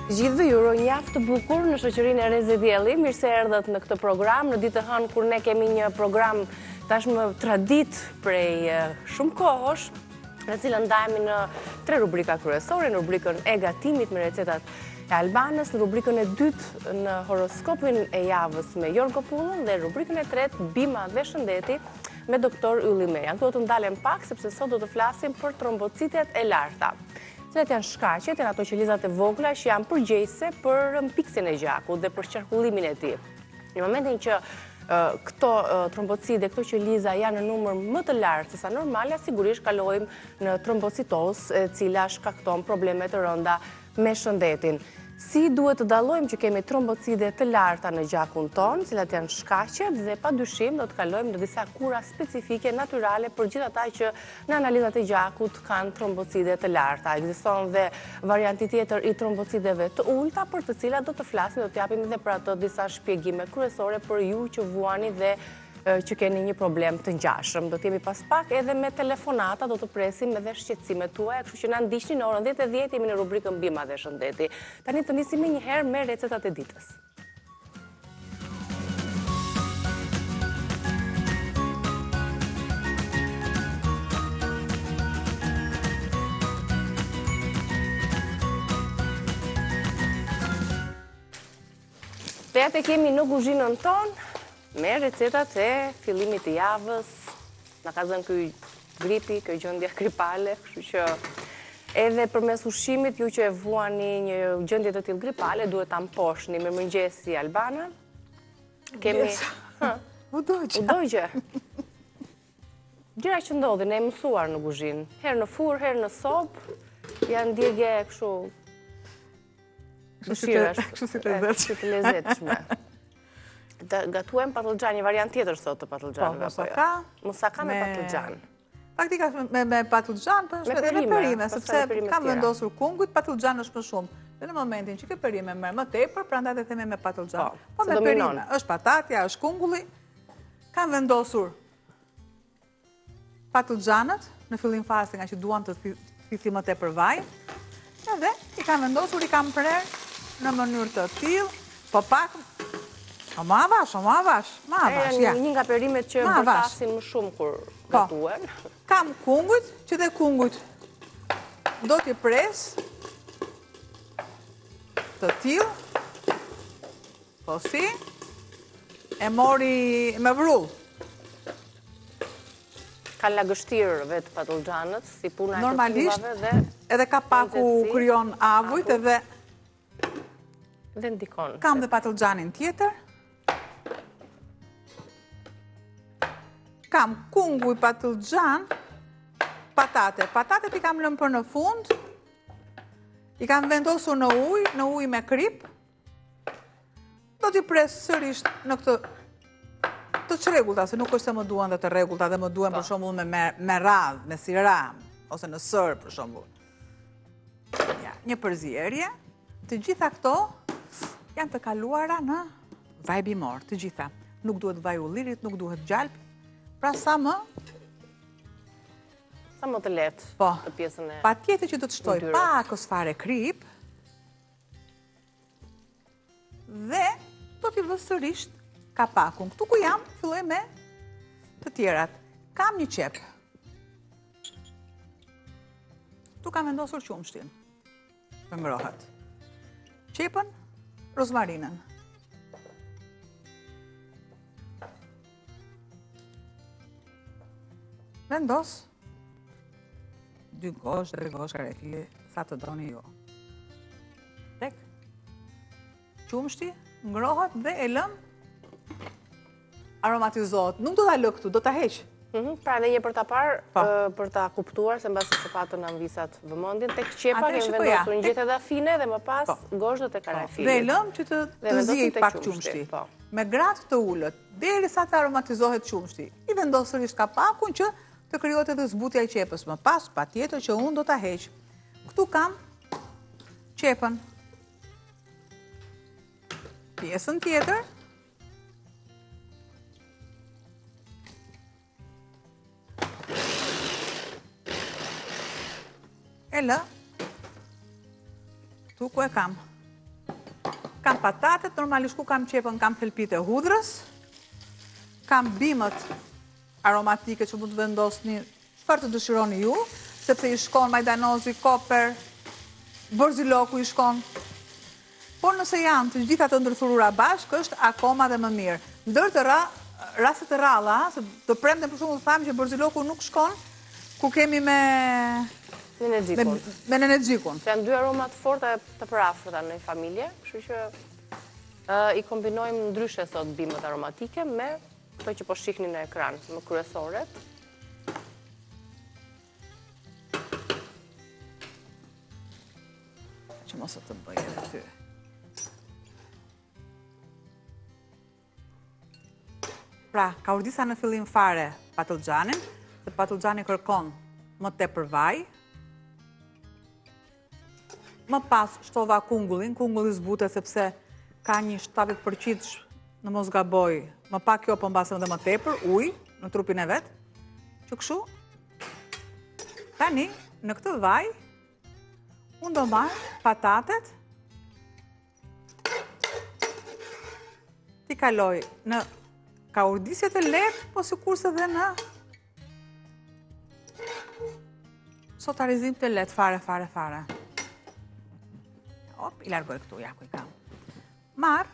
Gjithëve ju uroj një javë të bukur në shoqërinë e Rezi Dielli. Mirë se erdhët në këtë program, në ditë të hënë kur ne kemi një program tashmë tradit prej shumë kohësh, në cilën ndajemi në 3 rubrika kryesore, në rubrikën e gatimit me recetat e Albanës, në rubrikën e dytë në horoskopin e javës me Jorgo Pullën dhe rubrikën e tretë Bima dhe Shëndeti me doktor Ylli Meja. Këto të ndalem pak sepse sot do të flasim për trombocitet e larta. Cilat janë shkaqet, janë ato qelizat e vogla që janë përgjegjëse për mpiksin e gjakut dhe për qarkullimin e tij. Në momentin që këto trombocide, këto qeliza janë në numër më të lartë se sa normale, sigurisht kalojmë në trombocitoz, e cila shkakton probleme të rënda me shëndetin. Si duhet të dallojmë që kemi trombocide të larta në gjakun ton, cilat janë shkaqet dhe padyshim do të kalojmë në disa kura specifike natyrale për gjithë ata që në analizat e gjakut kanë trombocide të larta. Ekziston dhe varianti tjetër i trombocideve të ulta, për të cilat do të flasim, do të japim edhe për ato disa shpjegime kryesore për ju që vuani dhe që keni një problem të ngjashëm. Do t'jemi pas pak edhe me telefonata, do të presim edhe shqetësimet tuaja, kështu që na ndiqni në orën 10:10 jemi në rubrikën Bima dhe Shëndeti. Tani të nisim një herë me recetat e ditës. Të jetë kemi në kuzhinën tonë, me recetat e fillimit të javës, na ka zënë ky gripi, kjo gjendje gripale, kështu që edhe përmes ushqimit, ju që e vuani një gjendje të tillë gripale, duhet ta mposhni. Mirëmëngjes Albana. Kemi U dogje. Gjëra që ndodhin, e mësuar në kuzhinë. Herë në furrë, herë në sopë, janë ndjegje kështu Kështu si të lezetshme. Gatuem patlıxhan, një variant tjetër sot të patlıxhanëve. Musaka me patlıxhan. Faktika me patlıxhan, por është edhe me perime, sepse kam vendosur kunguj, patlıxhan është më shumë. Dhe në momentin që ke perime merr më tepër, prandaj e themi me patlıxhan. Po me perime, është patatja, është kungulli. Kam vendosur patlıxhanët në fillim fazë nga që duam të thithë më tepër vaj. Edhe i kam vendosur, i kam prerë në mënyrë të tillë, po pak Ma vash, ja. Një nga perimet që bërtasin më shumë kur gatuen. Kam kungujt, që dhe kungujt do t'i pres të tillë, po si, e mori me vrull. Ka lagështirë vetë patlıxhanët, si puna e të normalisht, edhe ka paku krijon avujt edhe ndikon. Kam dhe patlıxhanin tjetër. Kam kunguj, patlıxhan, patate. Patatet i kam lënë për në fund, i kam vendosur në ujë me krip. Do t'i pres sërish në këtë të çrregullta, se nuk është se më duan dhe të rregullta, dhe më duan për shembull me radhë, me siram, ose në sër për shembull. Ja, një përzierje. Të gjitha këto janë të kaluara në vaj bimor, të gjitha. Nuk duhet vaj ullirit, nuk duhet gjalp. Pra sa më të lehtë të pjesën e patjetër që do të shtoj pak ose fare krip dhe do t'i vë sërish kapakun. Këtu ku jam, filloj me të tjerat. Kam një qep. Tu kam vendosur qumshtin për ngrohet. Qepën, rozmarinën. Vendos 2 gosh, 3 gosh karefili, sa të doni jo. Tek, qumshti, ngrohet dhe e lëm aromatizohet. Nuk do ta lë këtu, do ta heq. Pra edhe një për ta parë, për ta kuptuar, se mbasi se patën në visat vëmendjen, tek qepa kemi vendosur një gjethe dhe fine dhe më pas goshdët e karafilit. Dhe e lëm që të zihet pak qumshti. Me gratë të ullët, derisa të aromatizohet qumshti. I vendos sërish kapakun që të krijohet edhe zbutja e qepës. Më pas, patjetër që unë do ta heq. Këtu kam qepën. Pjesën tjetër e lë, tu ku e kam Kam patatet, normalisht ku kam qepën, kam felpit e hudrës, kam bimët aromatike që mund të vendosni çfarë të dëshironi ju, sepse i shkon majdanozi, koper, borziloku i shkon. Por nëse janë të gjitha të ndërthurura bashkë, është akoma dhe më mirë. Ndër të rastet e ralla, se do premten për shembull thamë që borziloku nuk shkon ku kemi me nenexhikun. Janë dy aromat forta të përafërta në një familje, kështu që i kombinojmë ndryshe sot bimët aromatike me këto që po shihni në ekran, më kryesoret. Që mos të bëj edhe ty. Pra, ka urdisa në fillim fare patlıxhanin, dhe patlıxhani kërkon më tepër vaj. Më pas shtova kungullin, kungulli zbutet sepse ka një 70% në mos gaboj, më pak kjo po mbasëm dhe më tepër, ujë në trupin e vet. Që kështu, tani në këtë vaj, unë do marr patatet, ti kaloj në kaurdisjet e lehtë, po sikurse dhe në sotarizim të lehtë, fare. Hop, i largoj këtu, ja ku i kam. Marr.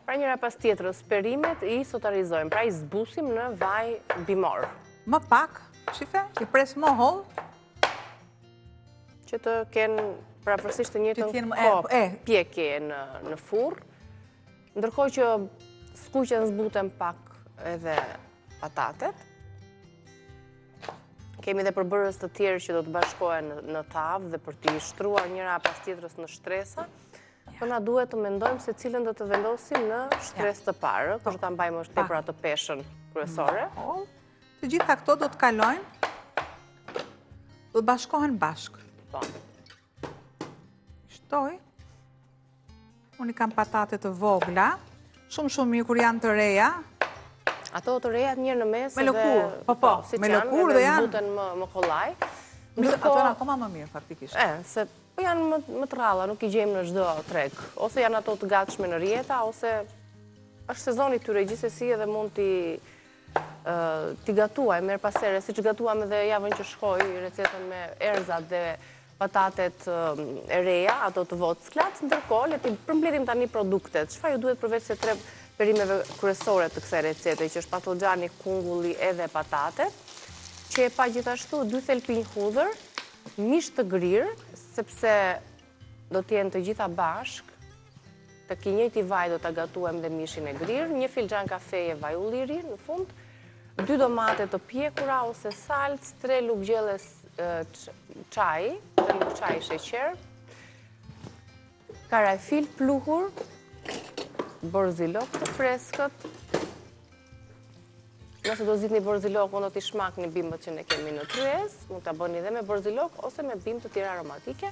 Pra njëra pas tjetrës, perimet i sotarizojmë, pra i zbusim në vaj bimor. Më pak, shife, i pres më holl. Që të kenë prapërsisht të njëjtën pjekje në furr. Ndërkohë që skuqen zbuten pak edhe patatet. Kemi dhe përbërës të tjerë që do të bashkohen në tavë dhe për t'i shtruar njëra pas tjetrës në shtresa. Po na duhet të mendojmë se cilën do të vendosim në shtresë të parë, kështu ta mbajmë është tepër atë peshën kryesore. Të gjitha këto do të kalojnë, do të bashkohen bashkë. Po. Shtoj. Unë i kam patate të vogla, shumë mirë kur janë të reja. Ato të reja të njërë në mes me lëkurë, po, me lëkurë dhe janë. Zbuten më kollaj. Ato janë akoma më mirë, faktikisht. Se po janë më të ralla, nuk i gjejmë në çdo treg. Ose janë ato të gatshme në rjeta, ose është sezoni tyre gjithsesi edhe mund t'i gatuaj merr pas here, siç gatuam edhe javën që shkoi recetën me erzat dhe patatet e reja, ato të vocklat, ndërkohë le të përmbledhim tani produktet. Çfarë ju duhet përveç se 3 perimeve kryesore të kësaj recete, që është patlıxhani, kungulli edhe patatet, që e pa gjithashtu 2 thelpinj hudhër, mish të grirë, sepse do t'jenë të gjitha bashk, të ki njëjti vaj do t'a gatuem dhe mishin e grirë, 1 filxhan kafeje vaj ulliri në fund, 2 domate të pjekura ose salc, 3 lugë gjelle çaj, 3 lugë çaj sheqer, karafil pluhur, borzilok të freskët. Nëse do zgjidhni borzilok, do t'i shmakni bimët që ne kemi në kryes, mund ta bëni edhe me borzilok ose me bimë të tjera aromatike,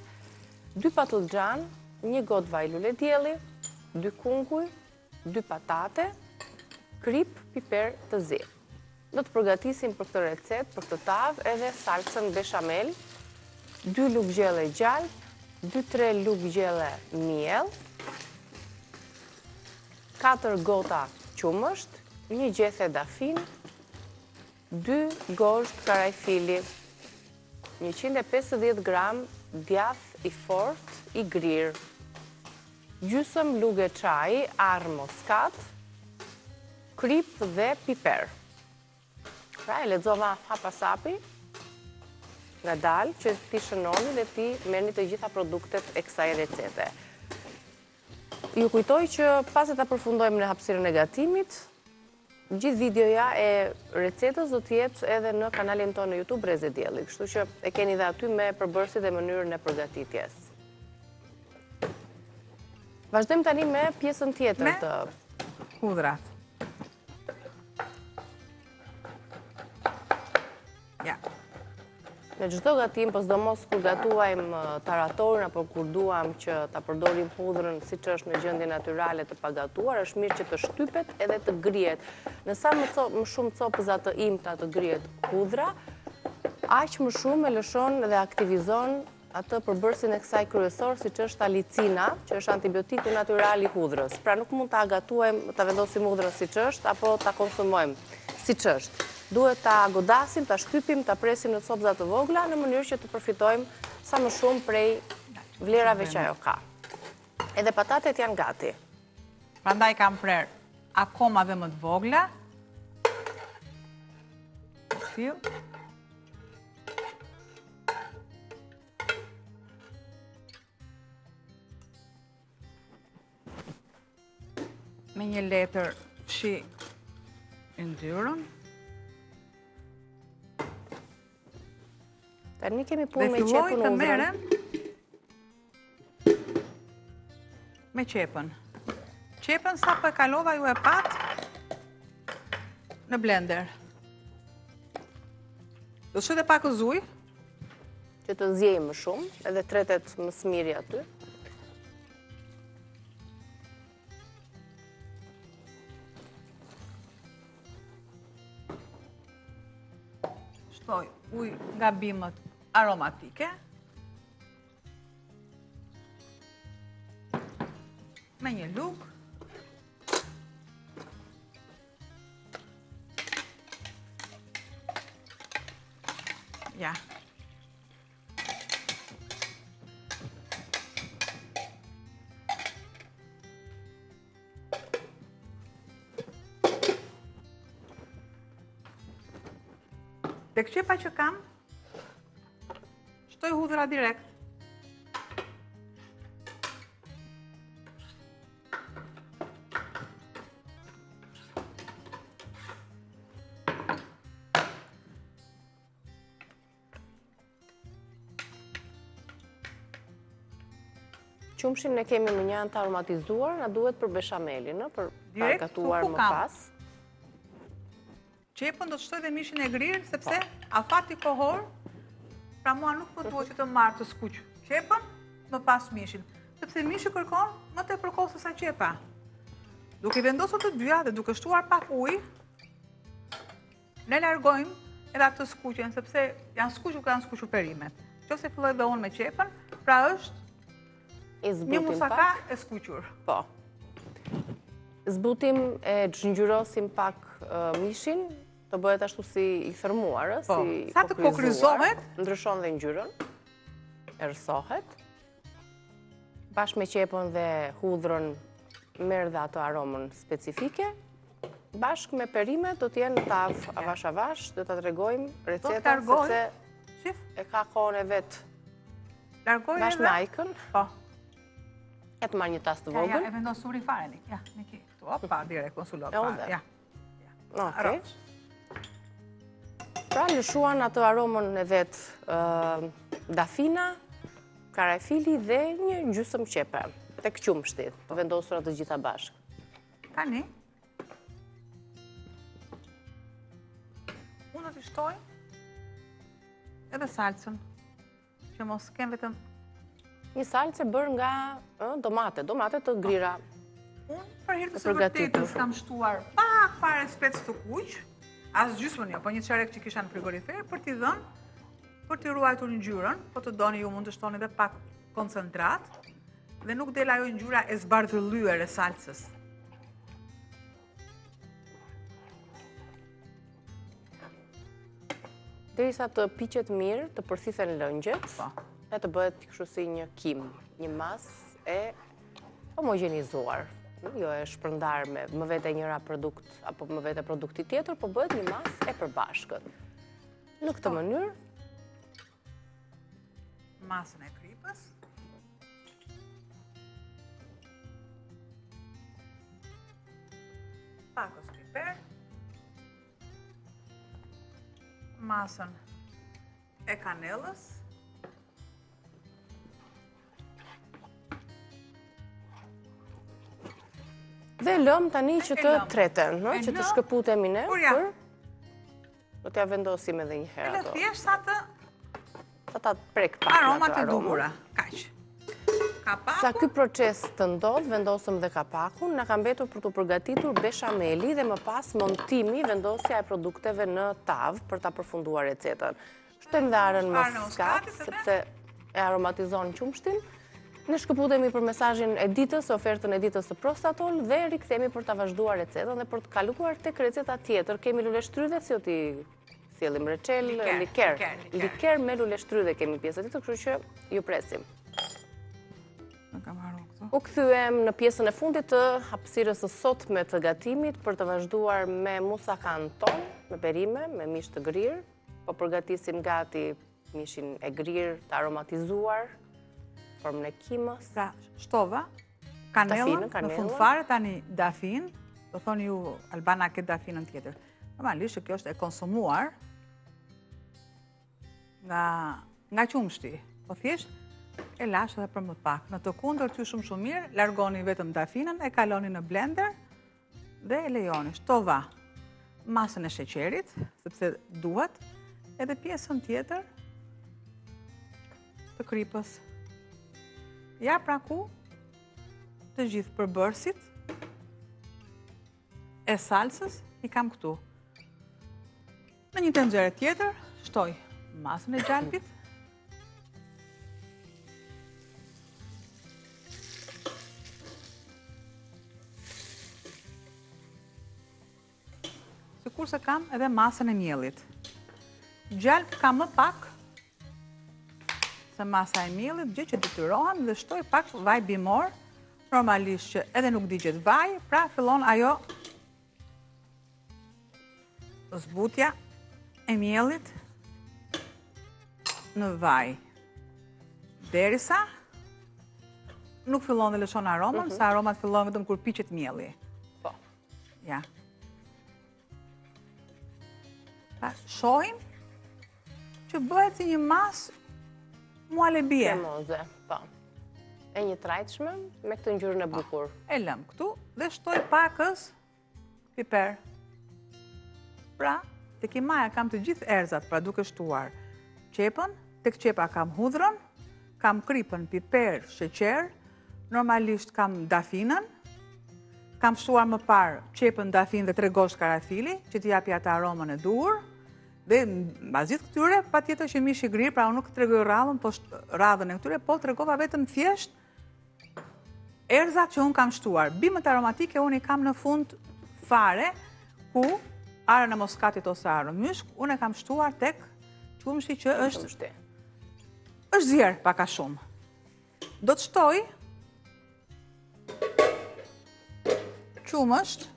2 patlıxhan, 1 gotë vaj lule dielli, 2 kunguj, 2 patate, krip, piper të zi. Do të përgatisim për këtë recet, për këtë tavë, edhe salcën bechamel, 2 lugë gjelle gjalp, 2-3 lugë gjelle miell, 4 gota qumësht, 1 gjethe dafin, 2 gozhd karajfili, 150 gram djath i fort i grirë, gjysëm lugë çaj, arë moskat, krip dhe piper. Pra, e lexova hapasapi nga dalë që ti shënoni dhe ti merrni të gjitha produktet e kësaj recete. Ju kujtoj që pasi ta përfundojmë në hapësirën e gatimit, gjithë videoja e recetës do të jetë edhe në kanalin tonë në YouTube Reze Dielli, kështu që e keni dhe aty me përbërësit dhe mënyrën e përgatitjes. Vazhdojmë tani me pjesën tjetër të hudhrat. Ja. Në çdo gatim, po sidomos kur gatuajmë taratorin apo kur duam që ta përdorim hudhrën siç është në gjendje natyrale të pagatuar, është mirë që të shtypet edhe të grihet. Në sa më shumë copëza të imta të grihet hudhra, aq më shumë e lëshon dhe aktivizon atë përbërësin e kësaj kryesor, siç është alicina, që është antibiotiku natyral i hudhrës. Pra nuk mund ta gatuajmë, ta vendosim hudhrën siç është apo ta konsumojmë siç është. Duhet ta godasim, ta shtypim, ta presim në copëza të vogla në mënyrë që të përfitojmë sa më shumë prej vlerave që ajo ka. Edhe patatet janë gati. Prandaj kam prerë akoma dhe më të vogla. Sill. Me një letër fshi yndyrën. Tani kemi punë me qepën të merrem me qepën. Qepën sa po e kalova ju e pat në blender. Do shete pak ujë që të zjejë më shumë, edhe tretet më smiri aty. Shtoj ujë nga bimët aromatike. Me një lugë. Ja. Dhe këqepa që kam, shtoj hudhra direkt. Qumshin ne kemi më një anë të aromatizuar, na duhet për beshamelin, për ta gatuar më pas. Qepën do të shtoj dhe mishin e grirë, sepse afati kohor, pra mua nuk po duhet që të marrë të skuq qepën, më pas mishin. Sepse mishi kërkon më të përkohë se sa qepa. Duke vendosur të dyja dhe duke shtuar pak ujë, ne largojmë edhe atë skuqen, sepse janë skuqur perimet. Nëse filloj dhe unë me qepën, pra është një musaka e skuqur. Po. Zbutim e xhinxhirosim pak mishin, të bëhet ashtu si i thermuar, si kokrizuar. Sa të kokrizohet, ndryshon dhe ngjyrën, erësohet. Bashkë me qepën dhe hudhrën merr dhe ato aromën specifike. Bashkë me perimet do t'jenë tavë avash, do t'a tregojmë recetën, sepse e ka kohën e vet. Bashkë me ajkën. Po. E të marrë një tas të vogël. Ja, e vendos suri fare, ja, në ki. Opa, direkt, konsulot fare, ja. Okej. Pra, lëshuan atë aromën e vetë dafina, karafili dhe një gjysmë qepe. Tek qumshti, të vendosura të gjitha bashkë. Tani, unë do t'i shtoj edhe salcën, që mos kem vetëm një salcë bërë nga domate të grira. Unë për hirtë të së vërtetës kam shtuar pak fare spec të kuq, as gjysmën jo, po një çarek që kisha në frigorifer, për t'i dhënë, për t'i ruajtur ngjyrën, po të doni ju mund të shtoni edhe pak koncentrat, dhe nuk del ajo ngjyra e zbardhëllyer e salcës. Derisa të piqet mirë, të përthithen lëngjet, e të bëhet kështu si një kim, një masë e homogenizuar. Jo e shpërndar me më vete njëra produkt, apo më vete produkti tjetër, po bëhet një masë e përbashkët. Në këtë mënyrë, masën e kripës. Pakos piper. Masën e kanellës. Dhe lëm tani që të treten, që të shkëputemi ne, do t'ja vendosim edhe një herë ato. Edhe thjesht sa të sa ta prek pak aromat e dukura. Kaq. Sa ky proces të ndodh, vendosëm dhe kapakun, na ka mbetur për të përgatitur beshameli dhe më pas montimi, vendosja e produkteve në tavë për ta përfunduar recetën. Shtojmë dhe arën me skat, sepse e aromatizon qumshtin. Ne shkëputemi për mesazhin e ditës, ofertën e ditës të Prostatol dhe rikthehemi për ta vazhduar recetën dhe për të kaluar tek receta tjetër. Kemi lule shtrydhe, si o ti sjellim reçel, liker me lule shtrydhe kemi pjesën tjetër, kështu që ju presim. U kthyem në pjesën e fundit të hapësirës së sotme të gatimit për të vazhduar me musakan ton, me perime, me mish të grirë. Po përgatisim gati mishin e grirë të aromatizuar, formën e kimës. Pra, shtova, kanellën, në fund fare tani dafin, do thoni ju Albana ke dafinën tjetër. Normalisht që kjo është e konsumuar nga qumshti, po thjesht e lash edhe për më pak. Në të kundër ty shumë mirë, largoni vetëm dafinën, e kaloni në blender dhe e lejoni. Shtova masën e sheqerit, sepse duhet, edhe pjesën tjetër të kripës. Ja pra ku të gjithë përbërësit e salsës i kam këtu. Në një tenxhere tjetër, shtoj masën e gjalpit, kurse kam edhe masën e miellit. Gjalp kam më pak se masa e miellit, gjë që detyrohem dhe shtoj pak vaj bimor, normalisht që edhe nuk digjet vaj, pra fillon ajo zbutja e miellit në vaj. Derisa nuk fillon dhe lëshon aromën, sa aromat fillon vetëm kur piqet mielli. Po. Ja. Shohim që bëhet si një masë muhalebie. Kremoze, po. E një trajtshme me këtë ngjyrën e bukur. E lëm këtu dhe shtoj pakës piper. Pra, tek imaja kam të gjithë erzat, pra duke shtuar qepën, tek qepa kam hudhrën, kam kripën, piper, sheqer, normalisht kam dafinën, kam shtuar më parë qepën, dafin dhe 3 gosht karafili, që t'i japi atë aromën e duhur, dhe mbazit këtyre, pa tjetër që mish i grirë, pra unë nuk të tregoj radhën e këtyre, po të tregova vetëm thjesht erzat që unë kam shtuar. Bimët aromatike unë i kam në fund fare, ku arën e moskatit ose arën myshk, unë e kam shtuar tek qumshi që është zjerë paka shumë. Do të shtoj qumësht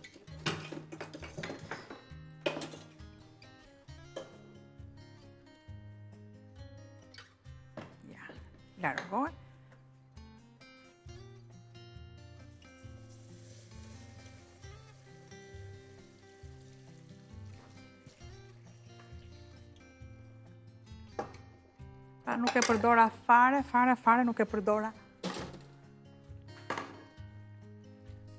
largoj. Pra nuk e përdora fare nuk e përdora.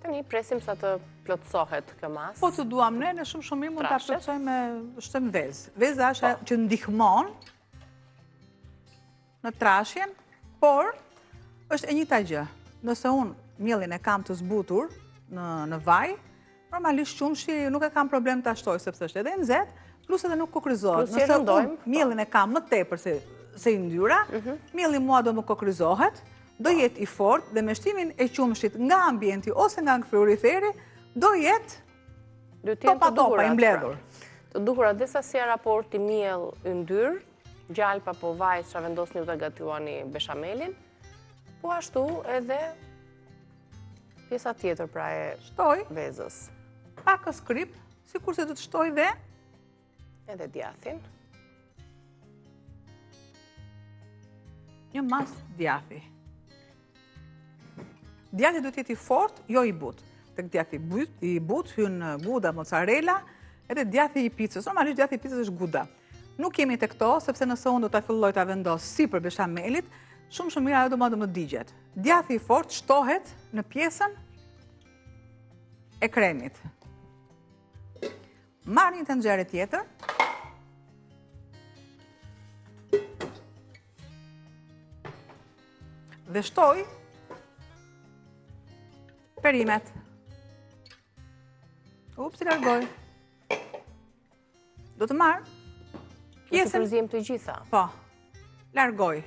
Tani presim sa të plotësohet kjo masë. Po të duam ne shumë mirë mund ta plotësojmë me shtëm vezë. Veza është që ndihmon në trashjen, por është e njëjta gjë. Nëse unë mielin e kam të zbutur në vaj, normalisht qumshi nuk e kam problem ta shtoj sepse është edhe nxehtë, plus edhe nuk kokrizohet. Nëse unë mielin e kam më tepër se i ndyra, mielli mua do më kokrizohet, do jetë i fortë dhe me shtimin e qumshit nga ambienti ose nga frigoriferi, do jetë topa i mbledhur. Të duhura dhe sasia raporti miell yndyr, gjalp apo vaj që vendosni të gatuani beshamelin, po ashtu edhe pjesa tjetër pra e vezës. Pakës krip, sikur se do të shtoj dhe edhe djathin. Një mas djathi. Djathi do t'jeti fort, jo i but. Tek djathi i but, hynë guda, mozzarella, edhe djathi i pizzës. Normalisht djathi i pizzës është guda. Nuk kemi të këto, sepse nëse unë do t'a filloj t'a vendos si për beshamelit, shumë mirë ajo do më digjet. Djathi i fort shtohet në pjesën e kremit. Marr një tenxhere tjetër. dhe shtoj perimet. Ups, i largoj. Do të marr pjesën... Të përzim të gjitha. Po, largoj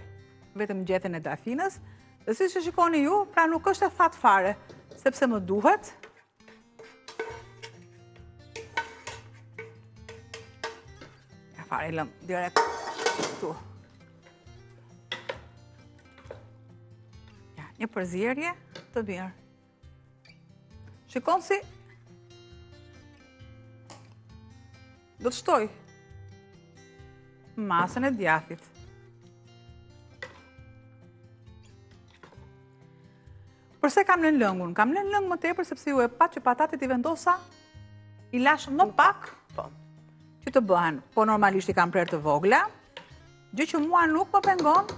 vetëm gjethen e dafinës, dhe si që shikoni ju, pra nuk është e thatë fare, sepse më duhet. Ja fare, i lëm direkt tu. Ja, një përzierje të mirë. Shikon si do të shtoj masën e djathit. Përse kam lënë lëngun? Kam lënë lëngë më tepër sepse ju e pat që patatet i vendosa i lash më pak që të bëhen. Po normalisht i kam prerë të vogla, gjë që mua nuk më pengon.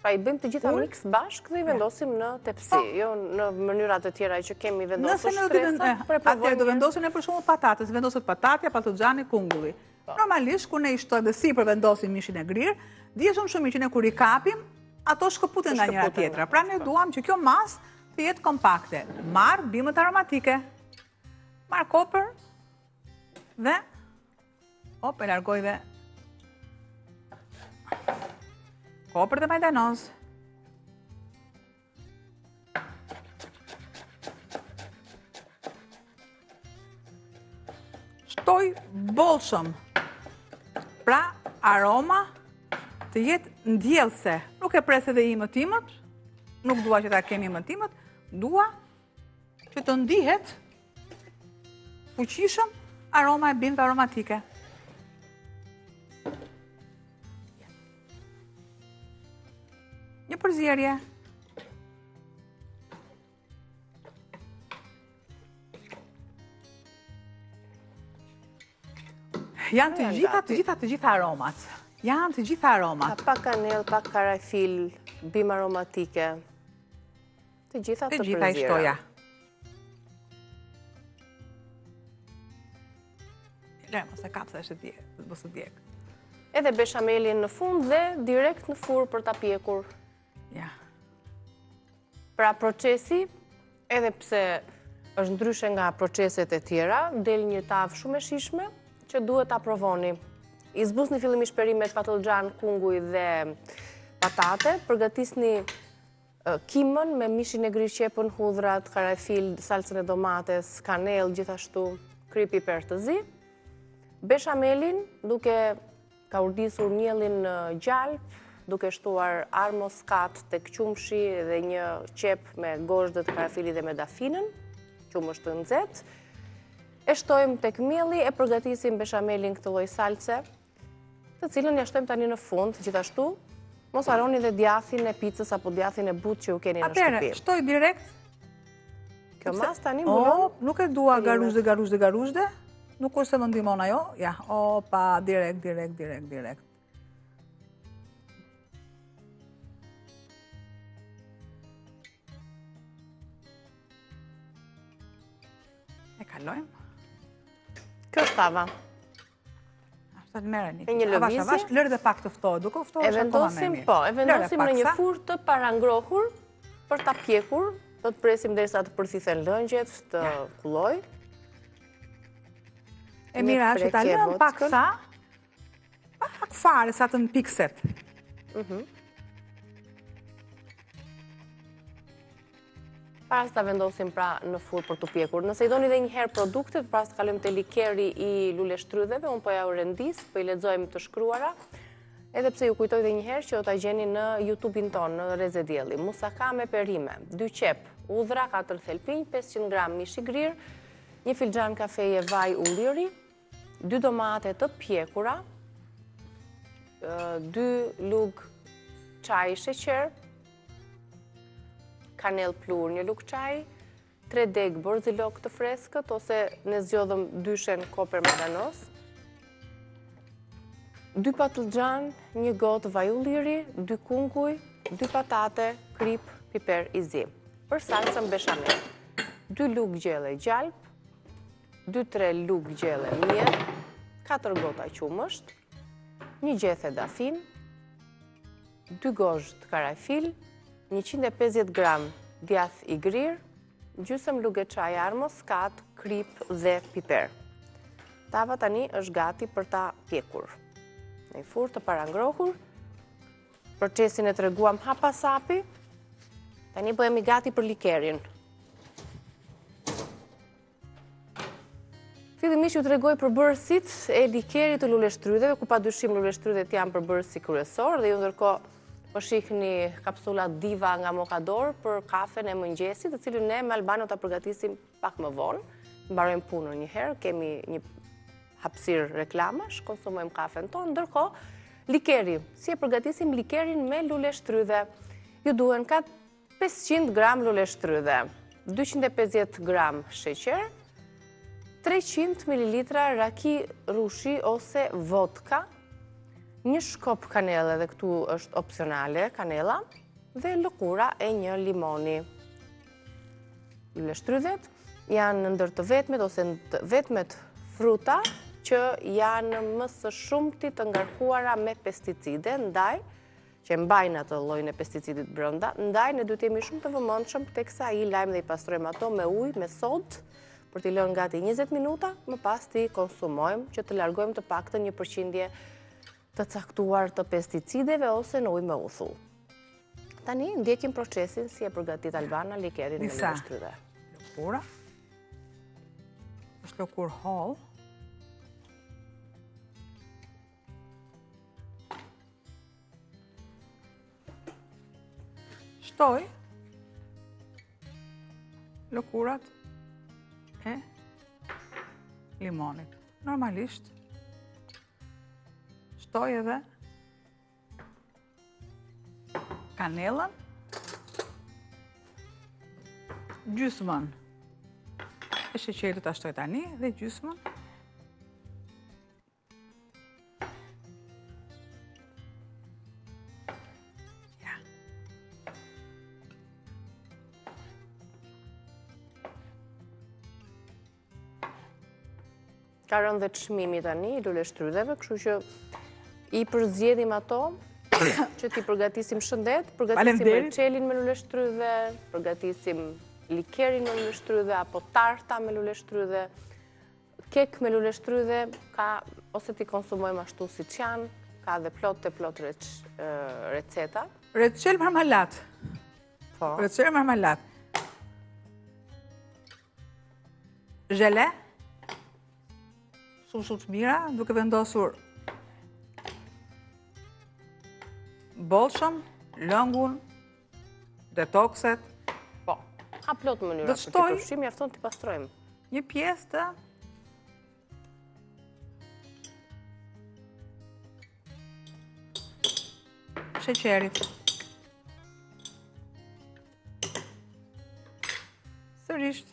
Pra i bëjmë të gjitha mix bashkë dhe i vendosim në tepsi, jo në mënyrat të tjera që kemi vendosur shtresat. Atëherë do vendosin e për shumë patates, vendoset patatja, patlıgjani, kungulli. Normalisht, kur ne i shtojmë dhe si për vendosim mishin e grirë, dje shumë që ne kur i kapim, ato shkëputen nga njëra tjetra. Pra ne duam që kjo masë të jetë kompakte. Marë bimët aromatike, marë kopër dhe, e largoj dhe kopër dhe majdanoz. Shtoj bollshëm. Pra, aroma të jetë ndjellëse. Nuk e pres edhe imët, nuk dua që ta kemi imët, dua që të ndihet fuqishëm aroma e bimëve aromatike. Një përzierje. Janë të gjitha aromat. Janë të gjitha aromat. Pak kanel, pak karafil, bim aromatike. Të gjitha të përzierja. Të gjitha i shtoja. Lërë, mos e kapsa është bësë djekë. Edhe beshamelin në fund dhe direkt në furrë për ta pjekur. Ja. Pra procesi, edhe pse është ndryshe nga proceset e tjera, del një tavë shumë e shishme që duhet ta provoni. I zbusni fillimisht perimet patlıgjan, kunguj dhe patate, përgatisni kimën me mishin e gri, qepën, hudhrat, karafil, salcën e domates, kanel, gjithashtu kri piper të zi. Beshamelin duke ka urdisur mielin në gjalp, duke shtuar armoskat të qumshi dhe një qep me gozhdët, karafili dhe me dafinën, qumësht të nxehtë. E shtojmë tek mielli, e përgatisim beshamelin këtë lloj salce, të cilën ja shtojmë tani në fund, gjithashtu. Mos harroni dhe djathin e picës apo djathin e butë që ju keni në shtëpi. Atëherë, shtoj direkt. Kjo mas tani mbulon. Nuk e dua garuzhde. Nuk është se më ndihmon ajo. Ja, opa, direkt. E kalojmë. Kjo është tava. Ashtë të merë një. E një lëvizje. Lërë dhe pak të ftohë, duke u ftohë është akoma me mirë. E vendosim në një furrë të parangrohur për ta pjekur. Do të presim derisa të përthithen lëngjet, të kulloj. E mira është ta lëm pak sa, pak fare sa të në pikset. Para se ta vendosim pra në furrë për të pjekur. Nëse i doni dhe njëherë produktet, pra se të kalojmë te likeri i lule shtrydheve, unë po ja u rendis, po i lexojmë të shkruara, edhe pse ju kujtoj dhe njëherë që do ta gjeni në YouTube-in tonë, në Reze Dielli. Musaka me perime, 2 qep, udhra, 4 thelpinj, 500 gram mish i grir, 1 filxhan kafeje vaj ulliri, 2 domate të pjekura, 2 lug çaj sheqer, kanel plur 1 lug çaj, 3 deg borzilok të freskët, ose ne zgjodhëm 2 shen koper majdanoz, 2 patlıgjan, 1 gotë vaj ulliri, 2 kunguj, 2 patate, krip, piper i zi. Për salcën beshamel, 2 lug gjelle gjalp, 2-3 lugë gjelle mjell, 4 gota qumësht, 1 gjethe dafin, 2 gozhë të karafil, 150 gram djath i grirë, gjysmë lugë çaj armës, skat, krip dhe piper. Tava tani është gati për ta pjekur. Në një furrë të parangrohur, procesin e treguam hapasapi, tani bëhemi gati për likerin. Fillimisht ju tregoj përbërësit e likerit të luleshtrydheve, ku padyshim luleshtrydhet janë përbërësi kryesor dhe ju ndërkohë po shihni kapsulat Diva nga Mokador për kafen e mëngjesit, të cilën ne me Albano ta përgatisim pak më vonë. Mbarojmë punën një herë, kemi një hapësirë reklamash, konsumojmë kafen tonë, ndërkohë likeri, si e përgatisim likerin me luleshtrydhe. Ju duhen ka 500 gram luleshtrydhe, 250 gram sheqer, 300 ml raki rushi ose vodka, 1 shkop kanele, dhe këtu është opsionale kanela, dhe lëkura e 1 limoni. Luleshtrydhet janë ndër të vetmet ose të vetmet fruta që janë më së shumti të ngarkuara me pesticide, ndaj që mbajnë atë llojin e pesticidit brenda, ndaj ne duhet jemi shumë të vëmendshëm teksa i lajmë dhe i pastrojmë ato me ujë, me sodë, për t'i lënë gati 20 minuta, më pas t'i konsumojmë që të largojmë të paktën një përqindje të caktuar të pesticideve ose në ujë me uthull. Tani ndjekim procesin si e përgatit Albana likerin me luleshtrydhe. Lëkura. Është lëkur holl. Shtoj lëkurat e limonit. Normalisht shtoj edhe kanelën, gjysmën e sheqerit ta shtoj tani dhe gjysmën Ka rënë dhe çmimi tani i luleshtrydheve, kështu që i përzgjedhim ato që t'i përgatisim shëndet, përgatisim merçelin me luleshtrydhe, përgatisim likerin me luleshtrydhe apo tarta me luleshtrydhe, kek me luleshtrydhe, ka ose t'i konsumojmë ashtu siç janë, ka dhe plot receta. Reçel marmalat. Po. Reçel marmalat. Zhele. Shumë të mira, duke vendosur bollshëm, lëngun, detokset. Po, ka plot mënyra për t'i përfshim, mjafton t'i pastrojmë. Një pjesë të sheqerit. Sërish.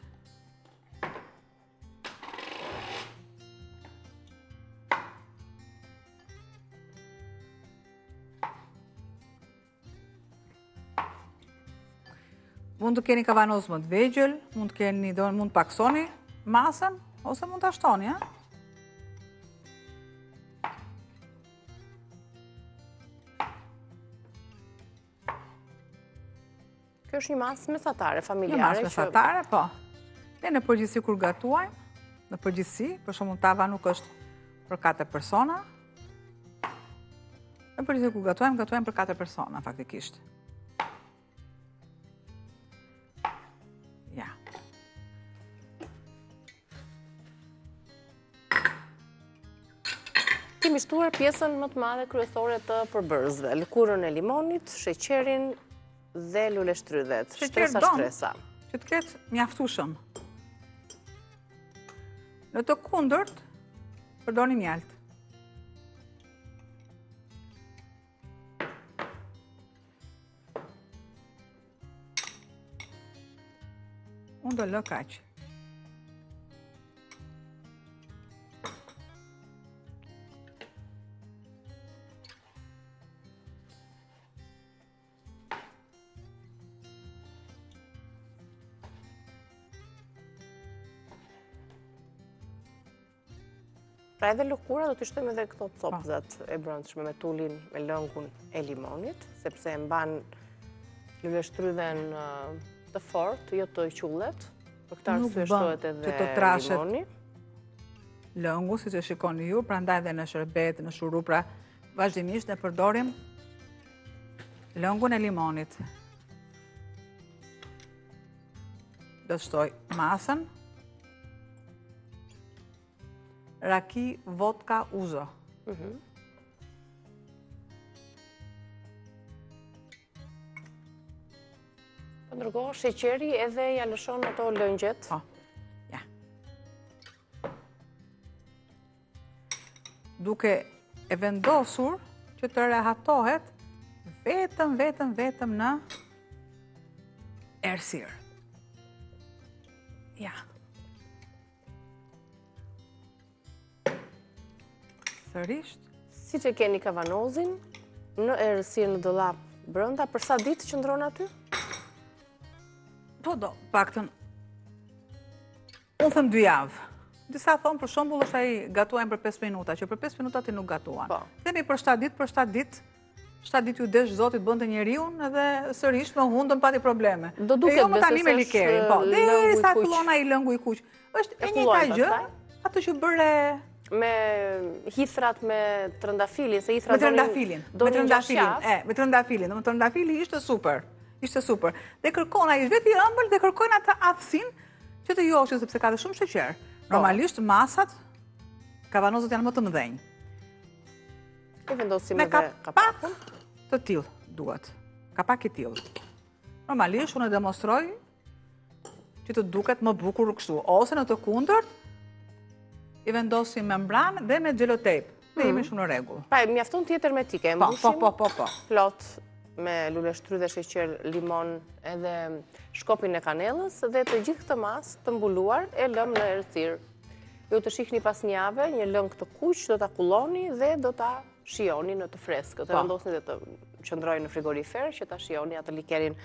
Mund të keni kavanoz më të vegjël, mund të paksoni masën, ose mund të ashtoni, ha? Kjo është një masë mesatare, familjare. Një masë mesatare, po. Ne në përgjithësi kur gatuajmë, në përgjithësi, për shembull tava nuk është për 4 persona. Në përgjithësi kur gatuajmë për 4 persona, faktikisht. Ja. Kemi shtuar pjesën më të madhe kryesore të përbërësve, lëkurën e limonit, sheqerin dhe luleshtrydhet. Shtresa. Që të ketë mjaftueshëm. Në të kundërt, përdorni mjalt. Unë do lë kaq. Pra edhe lëkura do t'i shtojmë edhe këto copëzat e brendshme me tullin me lëngun e limonit, sepse mban luleshtrydhen të fortë, jo të qullet. Për këtë arsye shtohet edhe limoni. Lëngu, siç e shikoni ju, prandaj edhe në sherbet, në shurup, pra vazhdimisht ne përdorim lëngun e limonit. Do të shtoj masën. Raki, vodka, uzo. Ndërkohë, sheqeri edhe ja lëshon ato lëngjet. Po, ja. Duke e vendosur që të rehatohet vetëm në errësirë. Ja. Sërisht. Siç e keni kavanozin, në errësirë në dollap brenda, për sa ditë qëndron aty? Po do, paktën. Unë them 2 javë. Disa thonë për shembull është ai gatuajnë për 5 minuta, që për 5 minuta ti nuk gatuan. Po. Themi për 7 ditë, 7 ditë ju desh Zotit bënte njeriu edhe sërish me hundën pati probleme. Do duket jo më tani me likerin, po. Derisa fillon ai lëngu i kuq. Është e njëjta gjë, ato që bëre me hithrat me trëndafilin, se hithrat me trëndafilin, me trëndafilin, do të trëndafili ishte super. Ishte super. Dhe kërkon ai vetë i ëmbël dhe kërkojnë atë aftësinë që të joshë sepse ka shumë sheqer. Normalisht masat kavanozët janë më të mëdhenj. E vendosim edhe kapakun. Të tillë duhet. Kapak i tillë. Normalisht unë demonstroj që të duket më bukur kështu, ose në të kundërt i vendosim membranë dhe me xelotape. Dhe jemi shumë në rregull. Pra, mjafton të jetë hermetike, e mbushim. Po. Plot me luleshtrydhe, sheqer, limon edhe shkopin e kanellës dhe të gjithë këtë masë të mbuluar e lëm në errësirë. Ju të shihni pas një jave, një lëng të kuq, do ta kulloni dhe do ta shijoni në të freskët. Të vendosni dhe të qëndrojë në frigorifer që ta shijoni atë likerin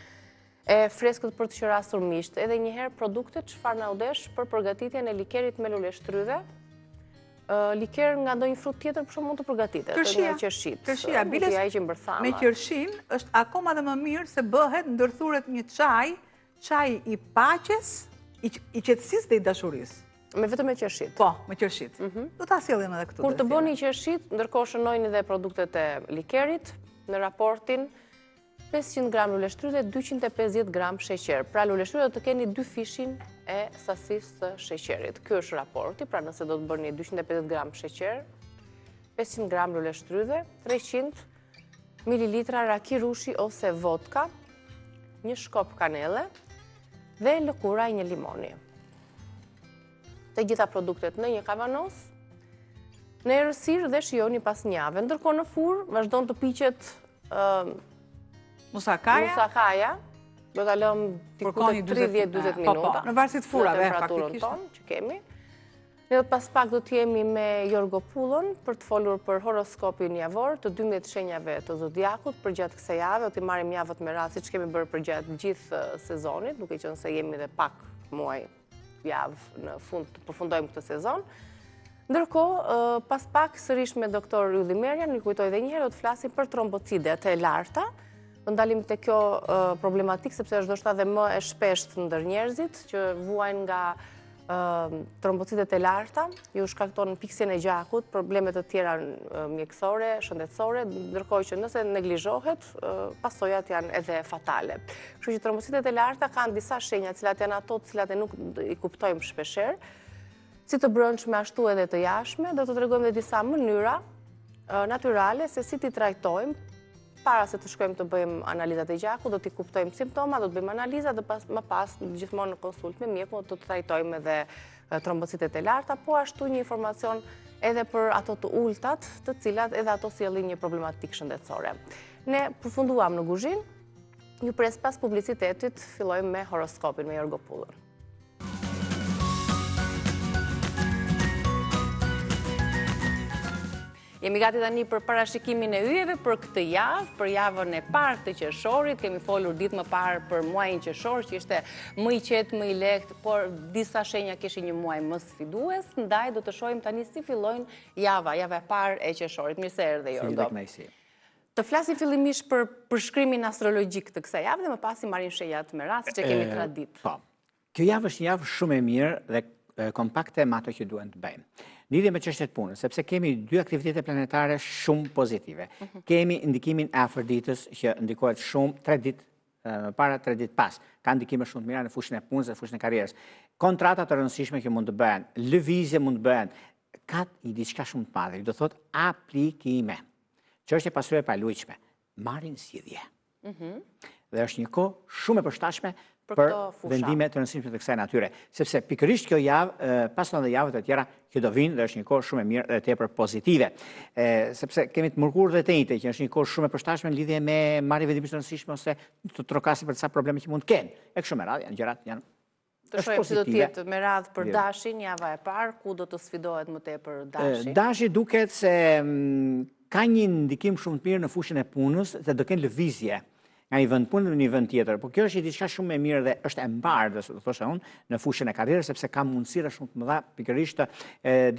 e freskët për të qërasur misht. Edhe njëherë produktet çfarë na u desh për përgatitjen e likerit me luleshtrydhe. Liker nga ndonjë frut tjetër për shumë mund të përgatitet. Kërshia, me qërshin është akoma dhe më mirë se bëhet ndërthuret një çaj i paqes, i qetësisë dhe i dashurisë. Me vetëm me qershit? Po, me qershit. Do ta sjellim edhe këtu. Kur të bëni qershit, ndërkohë shënojni dhe produktet e likerit në raportin 500 gram luleshtrydhe, 250 gram sheqer. Pra luleshtrydhe do të keni 2 fishin e sasisë të sheqerit. Ky është raporti, pra nëse do të bëni 250 gram sheqer, 500 gram luleshtrydhe, 300 ml raki rushi ose vodka, një shkop kanele dhe lëkura i një limoni. Të gjitha produktet në një kavanoz, në errësirë dhe shijoni pas një jave. Ndërkohë në furr vazhdon të piqet musakaja, do ta lëm diku te 30-40 minuta. Në varësi të furrave, temperaturën tonë që kemi. Ne pas pak do të jemi me Jorgo Pullon për të folur për horoskopin javor të 12 shenjave të zodiakut për gjatë kësaj jave. Do t'i marrim javët me radhë siç kemi bërë për gjatë gjithë sezonit, duke qenë se jemi edhe pak muaj javë në fund të përfundojmë këtë sezon. Ndërkohë, pas pak sërish me doktor Ylli Merjan, një kujtoj dhe njëherë do të flasim për trombocidet e larta. Do ndalim të kjo problematik, sepse është ndoshta dhe më e shpesht ndër njerëzit që vuajnë nga trombocidet e larta, ju shkakton piksjen e gjakut, problemet të tjera mjekësore, shëndetësore, ndërkohë që nëse neglizhohet, pasojat janë edhe fatale. Kështu që trombocidet e larta kanë disa shenja, cilat janë ato të cilat e nuk i kuptojmë shpesher, si të brendshme ashtu edhe të jashtme, do të tregojmë edhe disa mënyra natyrale se si t'i trajtojmë. Para se të shkojmë të bëjmë analizat e gjakut, do t'i kuptojmë simptoma, do të bëjmë analiza dhe më pas gjithmonë në konsult me mjekun do të trajtojmë edhe trombocitet e larta, po ashtu një informacion edhe për ato të ultat, të cilat edhe ato sjellin një problematik shëndetësore. Ne përfunduam në kuzhinë, ju pres pas publicitetit, fillojmë me horoskopin me Jorgo Pullon. Jemi gati tani për parashikimin e yjeve për këtë javë, për javën e parë të qershorit. Kemi folur ditë më parë për muajin qershor, që ishte më i qetë, më i lehtë, por disa shenja kishin një muaj më sfidues. Ndaj do të shohim tani si fillojnë java e parë e qershorit. Mirë se erdhe, Jorgo. Të flasim fillimisht për përshkrimin astrologjik të kësaj javë dhe më pas i marrim shenjat me rast që kemi tradit. Po. Kjo javë është një javë shumë e mirë dhe kompakte me ato që duhen të bëjmë. Lidhje me çështjet punës, sepse kemi dy aktivitete planetare shumë pozitive. Kemi ndikimin e Afroditës që ndikohet shumë 3 ditë para 3 ditë pas. Ka ndikime shumë të mira në fushën e punës dhe fushën e karrierës. Kontrata të rëndësishme që mund të bëhen, lëvizje mund të bëhen, ka i diçka shumë të madhe, do thot aplikime. Çështje pasuri e palujshme, marrin zgjidhje. Dhe është një kohë shumë e përshtatshme për vendime të rëndësishme të kësaj natyre, sepse pikërisht kjo javë, pas edhe javët e tjera që do vinë, dhe është një kohë shumë e mirë dhe tepër pozitive. Sepse kemi të mërkurë dhe të njëjtë, që është një kohë shumë e përshtatshme në lidhje me marrje vendime të rëndësishme ose të trokasim për disa probleme që mund të kenë. E kështu me radhë, janë gjërat janë të shohim si do të jetë me radhë për dashin, java e parë, ku do të sfidohet më tepër dashi. Dashi duket se ka një ndikim shumë të mirë në fushën e punës, se do kenë lëvizje nga një vend punë në një vend tjetër. Po kjo është diçka shumë e mirë dhe është e mbarë, do thosha unë, në fushën e karrierës, sepse ka mundësira shumë të mëdha pikërisht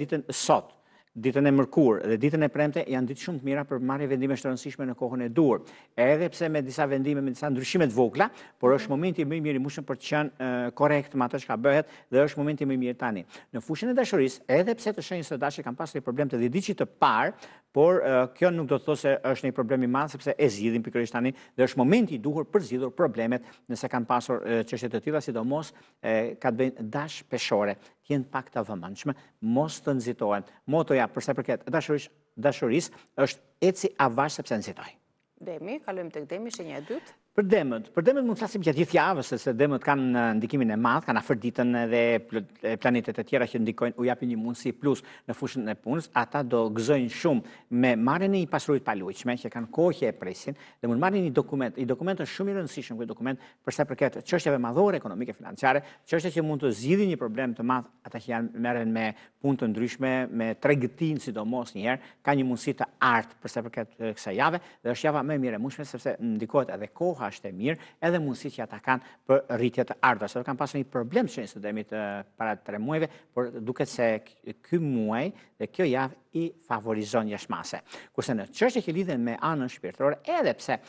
ditën sot. Ditën e mërkurë dhe ditën e premte janë ditë shumë të mira për marrje vendime të rëndësishme në kohën e dur. Edhe pse me disa vendime, me disa ndryshime të vogla, por është momenti më i mirë i mushëm për të qenë korrekt me atë çka bëhet dhe është momenti më i mirë tani. Në fushën e dashurisë, edhe pse të shenjës së dashit kanë pasur një problem të 10 ditë të parë, por kjo nuk do të thotë se është një problem i madh sepse e zgjidhin pikërisht tani dhe është momenti i duhur për zgjidhur problemet nëse kanë pasur çështje të tilla, sidomos ka të bëjnë dash peshore, të jenë pak të vëmendshme, mos të nxitohen. Motoja për sa përket dashurisë është eci avash sepse nxitoj. Demi, kalojmë tek Demi, shenja e dytë. Për demët mund të flasim gjatë gjithë javës, se demët kanë ndikimin e madh, kanë Afroditën dhe planetet e tjera që ndikojnë, u japin një mundësi plus në fushën e punës. Ata do gëzojnë shumë me marrjen e një pasurie të palujshme që kanë kohë që e presin dhe mund marrin një dokument. I dokumenti është shumë i rëndësishëm ky dokument për sa përket çështjeve madhore ekonomike financiare, çështje që mund të zgjidhin një problem të madh ata që merren me punë të ndryshme, me tregëtin sidomos një herë, ka një mundësi të artë për sa përket kësaj jave dhe është java më e mirë e mushme sepse ndikohet edhe koha është e mirë, edhe mundësi që ata kanë për rritje të ardhurës. Ata kanë pasur një problem që shenjës së demit para 3 muajve, por duket se ky muaj dhe kjo javë i favorizon jashtëmase. Kurse në çështje që lidhen me anën shpirtërore, edhe pse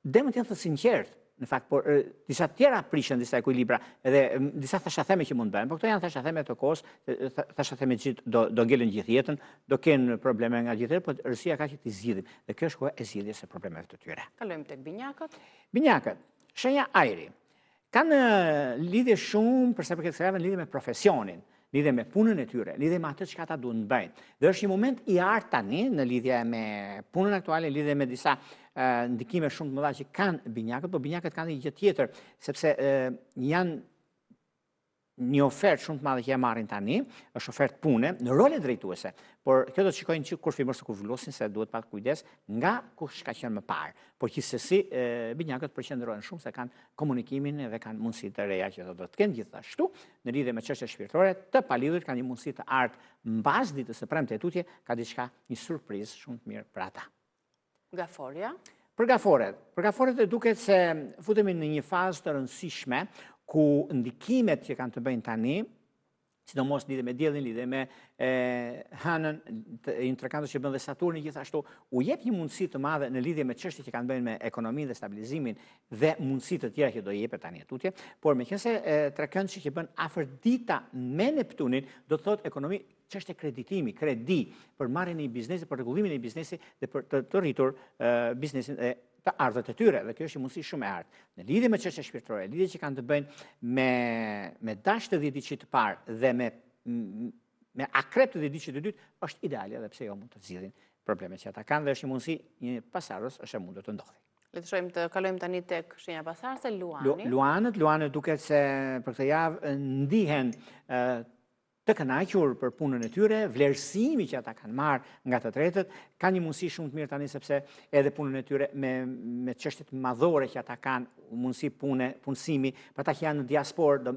demët janë të sinqertë, në fakt, por disa tjera prishën disa ekuilibra edhe disa thashatheme që mund bëhen, por këto janë thashatheme të kohës, thashatheme që do ngelen gjithë jetën, do kenë probleme nga gjithë jetën, por rësia ka që t'i zgjidhim. Dhe kjo është koha e zgjidhjes së problemeve të tyre. Kalojmë tek binjakët. Binjakët, shenja ajri, kanë lidhje shumë për sa përket kësaj javë, lidhje me profesionin, lidhje me punën e tyre, lidhje me atë çka ata duhen të bëjnë. Dhe është një moment i artë tani në lidhje me punën aktuale, lidhje me disa ndikime shumë të mëdha që kanë binjakët, por binjakët kanë një gjë tjetër, sepse janë një ofertë shumë të madhe që ja marrin tani, është ofertë pune në role drejtuese, por kjo do të shikojnë që kur firmës kur vullosin se duhet pak kujdes nga kush ka qenë më parë. Por gjithsesi binjakët përqendrohen shumë se kanë komunikimin dhe kanë mundësi të reja që do të kenë gjithashtu në lidhje me çështje shpirtërore të palidhur, kanë një mundësi të ardhë mbas ditës së premte e tutje, ka diçka një surprizë shumë të mirë për ata. Gaforja. Për gaforet e duket se futemi në një fazë të rëndësishme ku ndikimet që kanë të bëjnë tani, sidomos lidhe me diellin, lidhe me hënën, intrekantës që bën dhe Saturni gjithashtu, u jep një mundësi të madhe në lidhje me çështjet që kanë bëjnë me ekonominë dhe stabilizimin dhe mundësi të tjera që do jepet tani tutje, por meqense trekëndësi që bën Afrodita me Neptunin, do të thotë ekonomi çështje kreditimi, kredi për marrjen e një biznesi, për rregullimin e një biznesi dhe për të rritur biznesin e të ardhët e tyre, dhe kjo është një mundësi shumë e artë. Në lidhje me çështje shpirtërore, lidhje që kanë të bëjnë me dash të 10 ditë të parë dhe me akrep të 10 ditë të dytë, është ideale edhe pse jo mund të zgjidhin problemet që ata kanë dhe është një mundësi një pasardhës është e mundur të ndodhi. Le të shohim të kalojmë tani tek shenja pasardhëse, Luani. Luanët duket se për këtë javë ndihen të kënaqur për punën e tyre, vlerësimi që ata kanë marrë nga të tretët, ka një mundësi shumë të mirë tani sepse edhe punën e tyre me çështjet madhore që ata kanë, mundësi punësimi, për ata që janë në diasporë,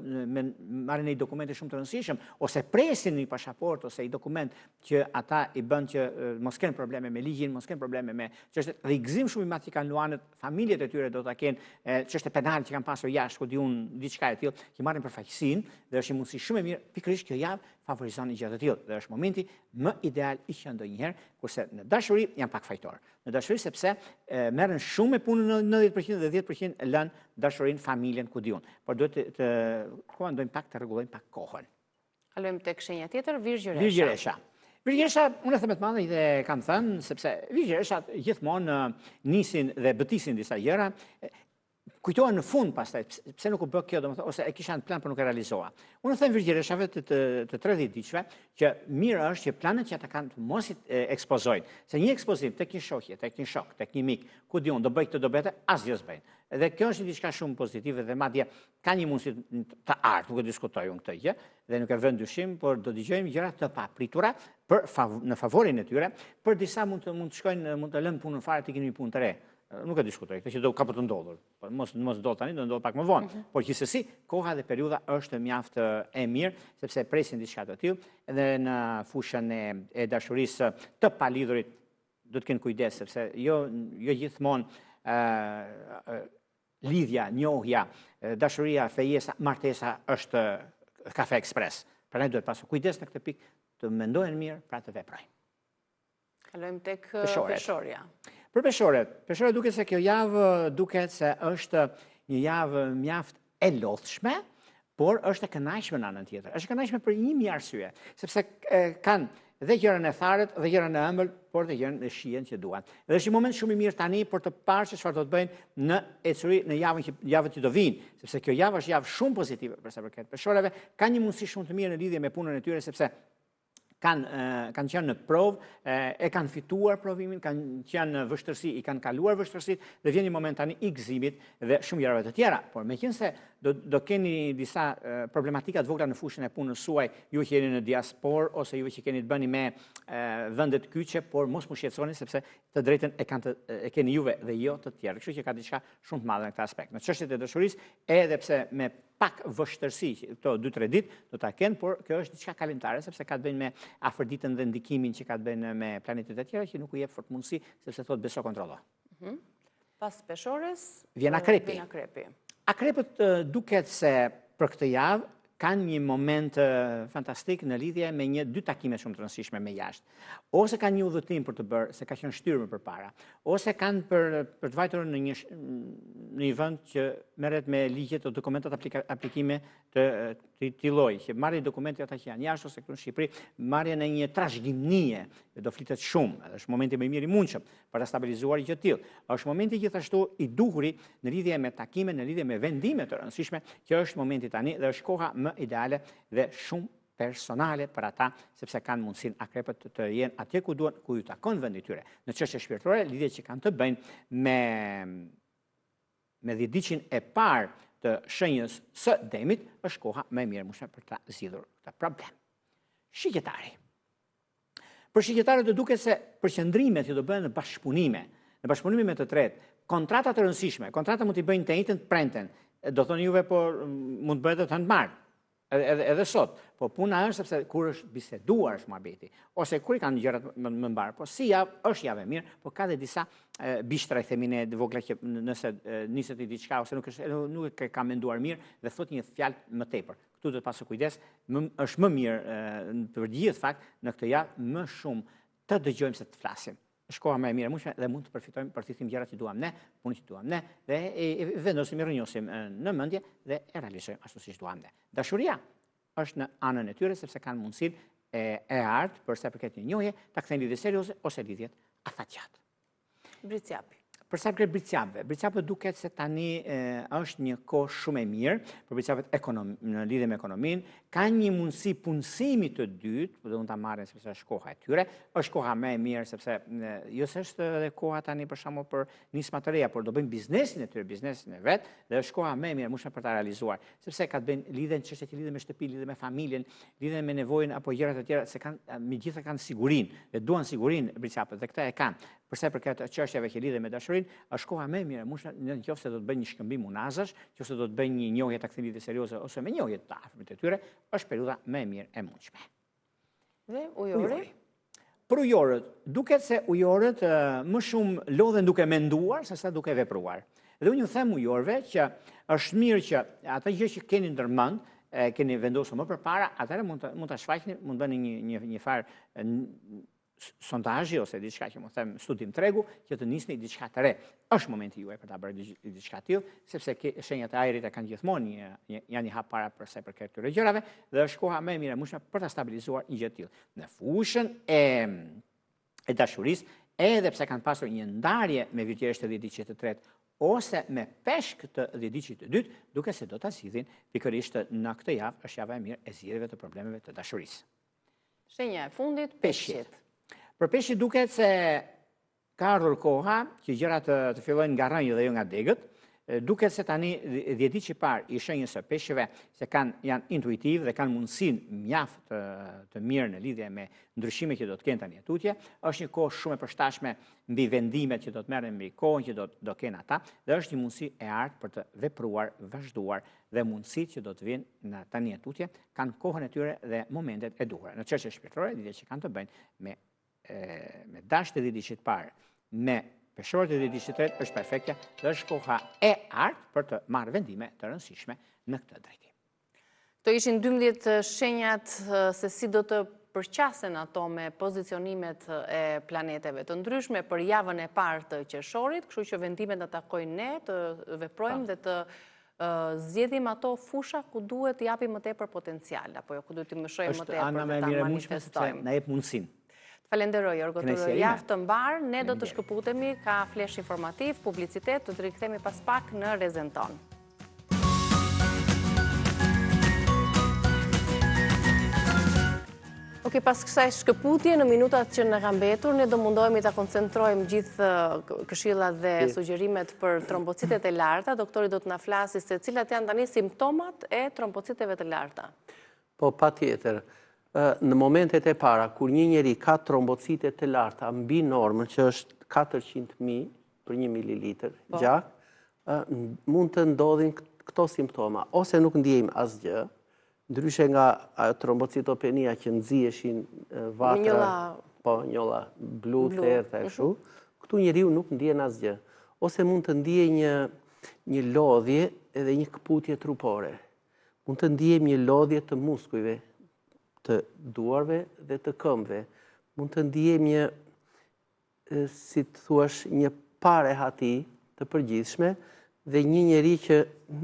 marrin një dokumente shumë të rëndësishëm, ose presin një pasaportë ose një dokument që ata i bën që mos kenë probleme me ligjin, mos kenë probleme me çështjet dhe i gëzim shumë i madh që kanë luanët, familjet e tyre do ta kenë çështje penale që kanë pasur jashtë, ku diun diçka e tillë, që marrin përfaqësinë dhe është një mundësi shumë e mirë pikërisht kjo javë favorizon një gjë të tillë dhe është momenti më ideal i që ndonjëherë, kurse në dashuri janë pak fajtor. Në dashuri sepse merren shumë me punën në 90% dhe 10% lënë dashurinë, familjen, ku diun. Por duhet të ndojmë pak të rregullojmë pak kohën. Kalojmë tek shenja tjetër, Virgjëresha. Virgjëresha. Virgjëresha, unë e them të madhe dhe kam thënë, sepse Virgjëresha gjithmonë nisin dhe bëtisin disa gjëra, kujtohen në fund pastaj, pse nuk u bë kjo, domethënë, ose e kisha në plan për nuk e realizoha. Unë them Virgjëreshave të 30 diqve që mirë është që planet që ata kanë të mos i ekspozojnë, se një ekspozim tek një shoqje, tek një shok, tek një mik, ku diun do bëj këtë do bëte, asgjë s'bëjnë. Dhe kjo është diçka shumë pozitive dhe madje ka një mundësi të art, nuk e diskutoj unë këtë gjë dhe nuk e vën dyshim, por do dëgjojmë gjëra të papritura në favorin e tyre, për disa mund të shkojnë, mund të lënë punën fare të keni një punë të re. Nuk e diskutoj, këtë që do ka për të ndodhur. Mos do tani, do ndodhë pak më vonë. Por gjithsesi, koha dhe periudha është mjaft e mirë, sepse presin diçka të tillë, edhe në fushën e dashurisë të palidhurit do të kenë kujdes, sepse jo gjithmonë lidhja, njohja, dashuria, fejesa, martesa është kafe ekspres. Prandaj duhet pasur kujdes në këtë pikë, të mendojnë mirë, pra të veprojnë. Kalojmë tek peshorja. Për peshorët duket se kjo javë duket se është një javë mjaft e lodhshme, por është e kënaqshme në anën tjetër. Është e kënaqshme për një arsye, sepse kanë dhe gjërën e tharët, dhe gjërën e ëmbël, por dhe gjërën e shijen që duan. Dhe është një moment shumë i mirë tani për të parë se çfarë do të bëjnë në ecuri në javën që do vinë, sepse kjo javë është javë shumë pozitive për sa përket peshorëve, ka një mundësi shumë të mirë në lidhje me punën e tyre sepse kanë qenë në provë, e kanë fituar provimin, kanë qenë në vështërsi, i kanë kaluar vështërsit dhe vjen një moment tani i gëzimit dhe shumë gjërave të tjera. Por meqense do keni disa problematika të vogla në fushën e punës suaj, ju që jeni në diasporë ose ju që keni të bëni me vendet kyçe, por mos mu shqetësoni sepse të drejtën e keni juve dhe jo të tjerë. Kështu që ka diçka shumë të madhe në këtë aspekt. Në çështjet e dashurisë, edhe pse me pak vështërsi, këto 2-3 ditë do ta kenë, por kjo është diçka kalimtare sepse ka të bëjë me afërditën dhe ndikimin që ka të bëjë me planetet e tjera që nuk u jep fort mundësi sepse thotë beso kontrollo. Pas peshores vjen akrepi. Akrepët duket se për këtë javë kanë një moment fantastik në lidhje me 2 takime shumë të rëndësishme me jashtë. Ose kanë një udhëtim për të bërë, se ka qenë shtyrë më përpara, ose kanë për të vajtur në një vend që merret me ligjet o dokumentat aplikime të këtij lloji, që marrin dokumentet ata që janë jashtë ose këtu në Shqipëri, marrjen e një trashëgimie, do flitet shumë, është momenti më i mirë i mundshëm për ta stabilizuar gjë të tillë. Është momenti gjithashtu i duhuri në lidhje me takime, në lidhje me vendime të rëndësishme, që është momenti tani dhe është koha më ideale dhe shumë personale për ata, sepse kanë mundësin akrepët të jenë atje ku duan, ku ju takon vendi tyre. Në çështje shpirtërore, lidhje që kanë të bëjnë me 10 diqin e parë të shenjës së Demit, është koha më e mirë mundshme për ta zgjidhur këtë problem. Shigjetari. Për shigjetarët do duket se përqendrimet që do bëhen në bashkëpunime me të tretë, kontrata të rëndësishme, kontrata mund t'i bëjnë të njëjtën prenten, do thonë juve, por mund të bëhet të të marrë. Edhe sot, po puna është sepse kur është biseduar është muhabeti, ose kur i kanë gjërat më mbarë, po si javë është javë e mirë, po ka dhe disa bishtra i themine dhe vogla që nëse niset i diçka, ose nuk e ka menduar mirë dhe thot një fjalë më tepër. Këtu do të pasur kujdes, është më mirë për gjithë fakt në këtë javë më shumë të dëgjojmë se të flasim. Është koha më e mirë mundshme dhe mund të përfitojmë për të thënë gjërat që duam ne, punën që duam ne dhe vendosim i rrënjosim në mendje dhe e realizojmë ashtu siç duam ne. Dashuria është në anën e tyre sepse kanë mundësinë e artë për sa përket një njohje, ta kthejnë lidhje serioze ose lidhjet afatgjat. Bricjapi. Për sa përket bricjapëve duket se tani është një kohë shumë e mirë për bricjapët në lidhje me ekonominë, ka një mundësi punësimi të dytë, dhe unë ta marrin sepse është koha e tyre, është koha më e mirë sepse jo se është edhe koha tani për shembull për nisma të reja, por do bëjmë biznesin e tyre, biznesin e vet, dhe është koha më e mirë mushme për ta realizuar, sepse ka të bëjnë lidhen çështje që lidhen me shtëpi, lidhen me familjen, lidhen me nevojën apo gjërat e tjera, se kanë megjithatë kanë sigurinë, dhe duan sigurinë briçapët, dhe këtë e kanë. Përsa për këtë çështjeve që lidhen me dashurinë, është koha më e mirë, nëse do të bëjnë një shkëmbim unazësh, nëse do të bëjnë një njohje taksimit serioze ose me njohje të afërmit të tyre, është periudha më e mirë e mundshme. Dhe ujori? Për ujorët, duket se ujorët më shumë lodhen duke menduar sesa duke vepruar. Dhe unë ju them ujorëve që është mirë që ata gjë që keni ndërmend, keni vendosur më përpara, atëherë mund ta shfaqni, mund bëni një farë sondazhi ose diçka që më them studim tregu që të nisni diçka të re. Është momenti juaj për ta bërë diçka të tillë, sepse shenjat e ajrit e kanë gjithmonë janë një hap para për sa i përket këtyre gjërave dhe është koha më e mirë mushme për ta stabilizuar një gjë të tillë. Në fushën e dashurisë, edhe pse kanë pasur një ndarje me vjetërisht të 10 të tretë ose me peshk të 10 të dytë, duke se do ta zgjidhin pikërisht në këtë javë, është java e mirë e zgjidhjeve të problemeve të dashurisë. Shenja e fundit, peshqit. Për peshqit duket se ka ardhur koha që gjërat të fillojnë nga rënjë dhe jo nga degët. Duket se tani 10 ditë që parë i shenjës së peshqeve se janë intuitiv dhe kanë mundësinë mjaft të mirë në lidhje me ndryshimet që do të kenë tani tutje. Është një kohë shumë e përshtatshme mbi vendimet që do të merren mbi kohën që do kenë ata dhe është një mundësi e artë për të vepruar, vazhduar dhe mundësitë që do të vinë në tani tutje kanë kohën e tyre dhe momentet e duhura. Në çështje shpirtërore, lidhje që kanë të bëjnë me dashtë të 10 ditë të parë, me peshorët e 10 ditë të tretë është perfekte dhe është koha e artë për të marrë vendime të rëndësishme në këtë drejtim. Këto ishin 12 shenjat se si do të përqasen ato me pozicionimet e planeteve të ndryshme për javën e parë të qershorit, kështu që vendimet do takojnë ne të veprojmë dhe të zgjedhim ato fusha ku duhet të japim më tepër potencial, apo jo ku duhet të mëshojmë më tepër dhe ta manifestojmë. Na jep mundësinë. Falenderoj, Jorgo Turë, javë të mbarë, ne do të shkëputemi, ka flesh informativ, publicitet, të rikthehemi pas pak në Rezen Ton. Pas kësaj shkëputje, në minutat që në kam mbetur, ne do mundohemi të koncentrojmë gjithë këshillat dhe sugjerimet për trombocitet e larta. Doktori do të na flasi se cilat janë tani simptomat e trombociteve të larta. Po, patjetër. Në momentet e para, kur një njeri ka trombocite të larta mbi normën, që është 400.000 për 1 mililitër gjak, mund të ndodhin këto simptoma. Ose nuk ndjejmë asgjë, ndryshe nga trombocitopenia që nxiheshin vatra, njolla blu, errta e kështu, këtu njeriu nuk ndjen asgjë. Ose mund të ndjejë një lodhje edhe një këputje trupore. Mund të ndjejmë një lodhje të muskujve, të duarve dhe të këmbëve. Mund të ndiejmë një, si të thuash, një pare hati të përgjithshme dhe një njeri që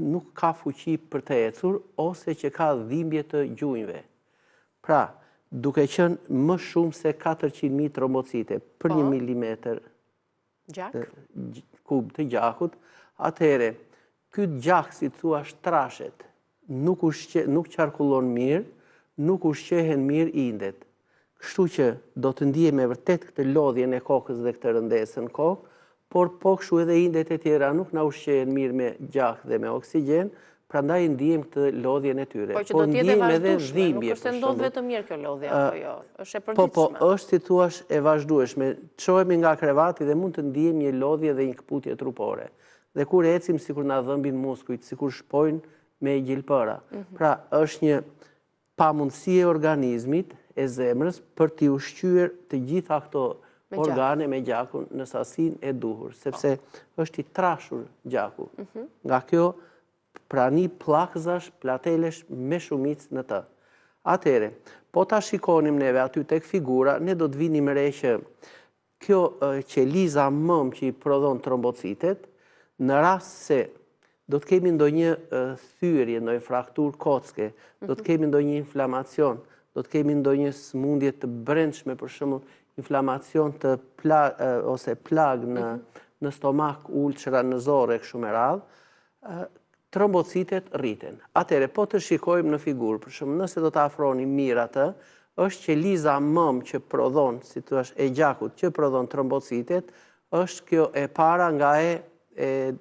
nuk ka fuqi për të ecur ose që ka dhimbje të gjunjve. Pra, duke qenë më shumë se 400.000 trombocite për 1 milimetër kub të gjakut, atëhere, ky gjak, si të thuash, trashet, nuk qarkullon mirë, nuk ushqehen mirë indet. Kështu që do të ndiejmë me vërtet këtë lodhjen e kokës dhe këtë rëndesën kokë, por po kështu edhe indet e tjera nuk na ushqehen mirë me gjak dhe me oksigjen, prandaj ndiejmë këtë lodhjen e tyre. Po që do t'jetë e vazhdueshme, nuk është se ndodh vetëm mirë kjo lodhje, apo jo, është e përditshme. Po, është si thua e vazhdueshme. Çohemi nga krevati dhe mund të ndiejmë një lodhje dhe një këputje trupore. Dhe kur ecim sikur na dhëmbin muskujt, sikur shpojnë me gjilpëra. Pra, është një pamundësi e organizmit e zemrës për t'i ushqyer të gjitha këto organe me gjakun në sasinë e duhur, sepse është i trashur gjaku. Nga kjo prani pllakëzash, platelesh me shumicë në të. Atëre, po ta shikonim neve aty tek figura, ne do të vinim re që kjo qeliza mëm që i prodhon trombocitet, në rast se do të kemi ndonjë thyrje, ndonjë fraktur kocke, do të kemi ndonjë inflamacion, do të kemi ndonjë smundje të brendshme, për shembull, inflamacion të ose plag në stomak, ulçra në zore, kështu me radhë, trombocitet rriten. Atëre, po të shikojmë në figurë, për shumë nëse do të afroni mirë atë, është që liza mëm që prodhon, si të është e gjakut që prodhon trombocitet, është kjo e para nga e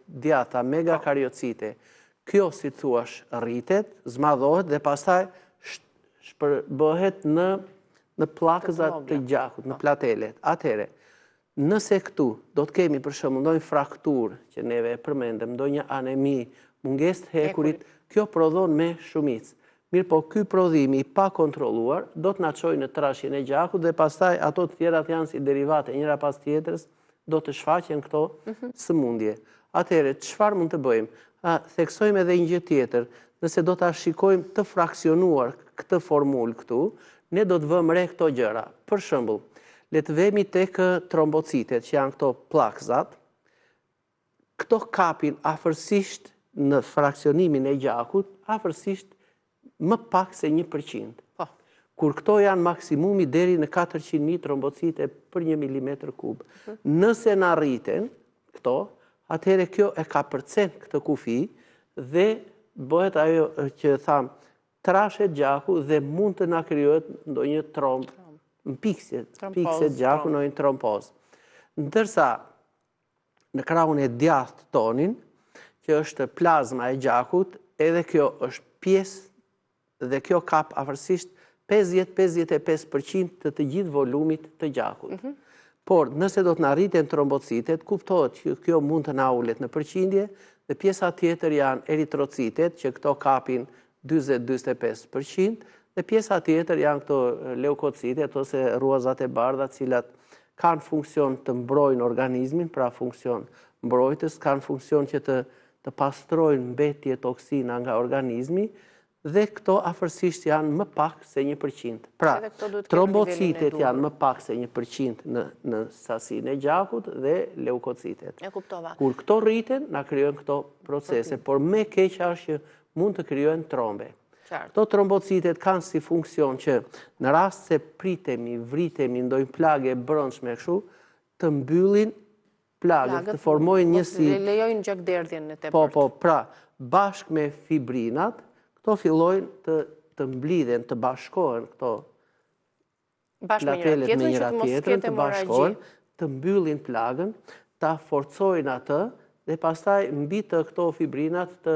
djata, megakariocite. Kjo, si të thuash, rritet, zmadhohet dhe pastaj shpërbëhet në plakëzat të gjakut, në platelet. Atëre, nëse këtu do të kemi për shembull ndonjë frakturë që neve e përmendëm, ndonjë anemi, mungesë të hekurit, kjo prodhon me shumicë. Mirë po, ky prodhimi i pa kontrolluar do të na çojë në trashjen e gjakut dhe pastaj ato të tjerat janë si derivate njëra pas tjetrës, do të shfaqen këto sëmundje. Atëherë, çfarë mund të bëjmë? Theksojmë edhe një gjë tjetër. Nëse do ta shikojmë të fraksionuar këtë formulë këtu, ne do të vëmë re këto gjëra. Për shembull, le të vemi tek trombocitet, që janë këto plakëzat. Këto kapin afërsisht në fraksionimin e gjakut, afërsisht më pak se 1%. Kur këto janë maksimumi deri në 400.000 trombocite për 1 milimetër kub. Nëse në rriten këto, atëherë kjo e ka përcen këtë kufi dhe bëhet ajo që thamë, trashet gjaku dhe mund të na krijohet ndonjë tromb në pikse gjaku në një trompoz. Ndërsa në krahun e djathtë tonin, që është plazma e gjakut, edhe kjo është pjesë dhe kjo kap afërsisht 50-55% të gjithë volumit të gjakut. Por nëse do të na rriten trombocitet, kuptohet që kjo mund të na ulet në përqindje dhe pjesa tjetër janë eritrocitet, që këto kapin 40-45%, dhe pjesa tjetër janë këto leukocitet ose ruazat e bardha, cilat kanë funksion të mbrojnë organizmin, pra funksion mbrojtës, kanë funksion që të pastrojnë mbetje toksina nga organizmi, dhe këto afërsisht janë më pak se 1%. Pra, trombocitet janë më pak se 1% në sasinë e gjakut dhe leukocitet. Kur këto rriten, na krijojnë këto procese, por me keqja është që mund të krijojnë trombe. Këto trombocitet kanë si funksion që në rast se pritemi, vritemi, ndonjë plagë e brendshme kështu, të mbyllin plagët, të formojnë një si lejojnë gjakderdhjen në tepërt. Po, pra, bashkë me fibrinat, këto fillojnë të mblidhen, të bashkohen këto platelet me njëra tjetrën, të bashkohen, të mbyllin plagën, ta forcojnë atë dhe pastaj mbi të këto fibrinat të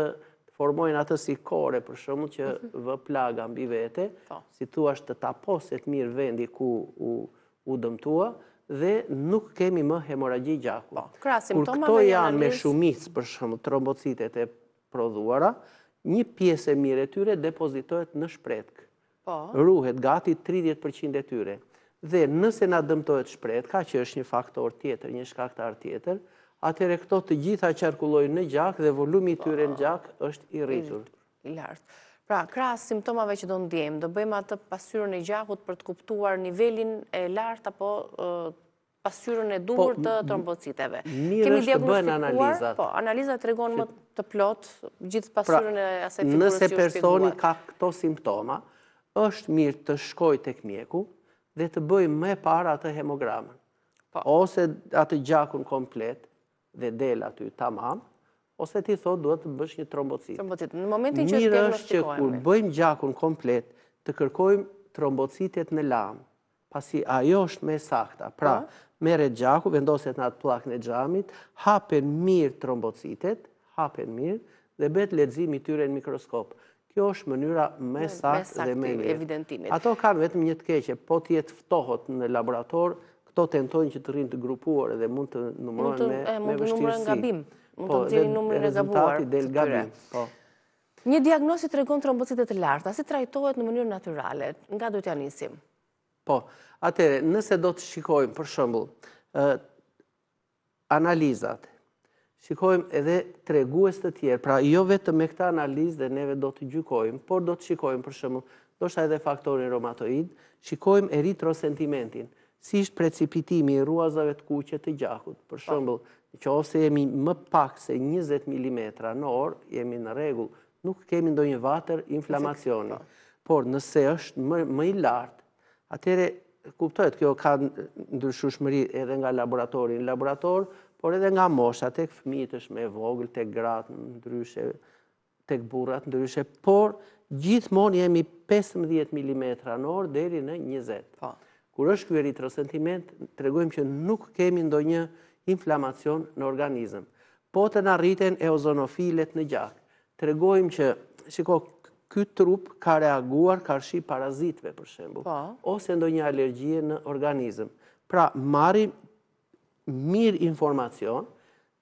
formojnë atë si kore, për shembull që vë plaga mbi vete, si thuash të taposet mirë vendi ku u dëmtua dhe nuk kemi më hemoragji gjaku. Kur këto janë me shumicë, për shembull trombocitet e prodhuara, një pjesë e mirë e tyre depozitohet në shpretk. Ruhet gati 30% e tyre. Dhe nëse na dëmtohet shpretka, që është një faktor tjetër, një shkaktar tjetër, atëherë këto të gjitha qarkullojnë në gjak dhe volumi i tyre në gjak është i rritur. I lartë. Pra, krahas simptomave që do ndjejmë, do bëjmë atë pasqyrën e gjakut për të kuptuar nivelin e lartë apo pasqyrën e duhur të trombociteve. Mirë është të bëhen analizat. Po, analizat tregon më të plot gjithë pasqyrën e asaj figurës që nëse u personi ka këto simptoma, është mirë të shkojë tek mjeku dhe të bëjë më parë atë hemogramën. Ose atë gjakun komplet dhe del aty tamam, ose ti thot duhet të bësh një trombocit. Në momentin që mirë është që kur bëjmë gjakun komplet, të kërkojmë trombocitet në lamë, pasi ajo është më sakta. Pra, merret gjaku, vendoset në atë pllakën e xhamit, hapen mirë trombocitet, hapen mirë dhe bëhet leximi i tyre në mikroskop. Kjo është mënyra më saktë dhe më mirë. Ato kanë vetëm një të keqe, po të jetë ftohët në laborator, këto tentojnë që të rrinë të grupuar dhe mund të numërohen me vështirësi. Mund të nxjerrin numrin e gabuar të tyre. Një diagnozi tregon trombocite të larta, si trajtohet në mënyrë natyrale? Nga do t'ja nisim? Po, atëre, nëse do të shikojmë, për shembull, analizat, shikojmë edhe tregues të tjerë, pra jo vetëm me këtë analizë dhe neve do të gjykojmë, por do të shikojmë, për shembull, ndoshta edhe faktorin reumatoid, shikojmë eritrosentimentin, si është precipitimi i ruazave të kuqe të gjakut. Për shembull, nëse jemi më pak se 20 mm në orë, jemi në rregull, nuk kemi ndonjë vatër inflamacioni. Por nëse është më i lartë, atëherë kuptohet kjo ka ndryshueshmëri edhe nga laboratori në laborator, por edhe nga mosha, tek fëmijët është më e vogël, tek gratë ndryshe, tek burrat ndryshe, por gjithmonë jemi 15 mm anor deri në 20. Kur është ky eritrosentiment, tregojmë që nuk kemi ndonjë inflamacion në organizëm. Po të na rriten eozinofilet në gjak, tregojmë që, shiko, ky trup ka reaguar karshi parazitëve, për shembull, ose ndonjë alergjie në organizëm. Pra, marrim mirë informacion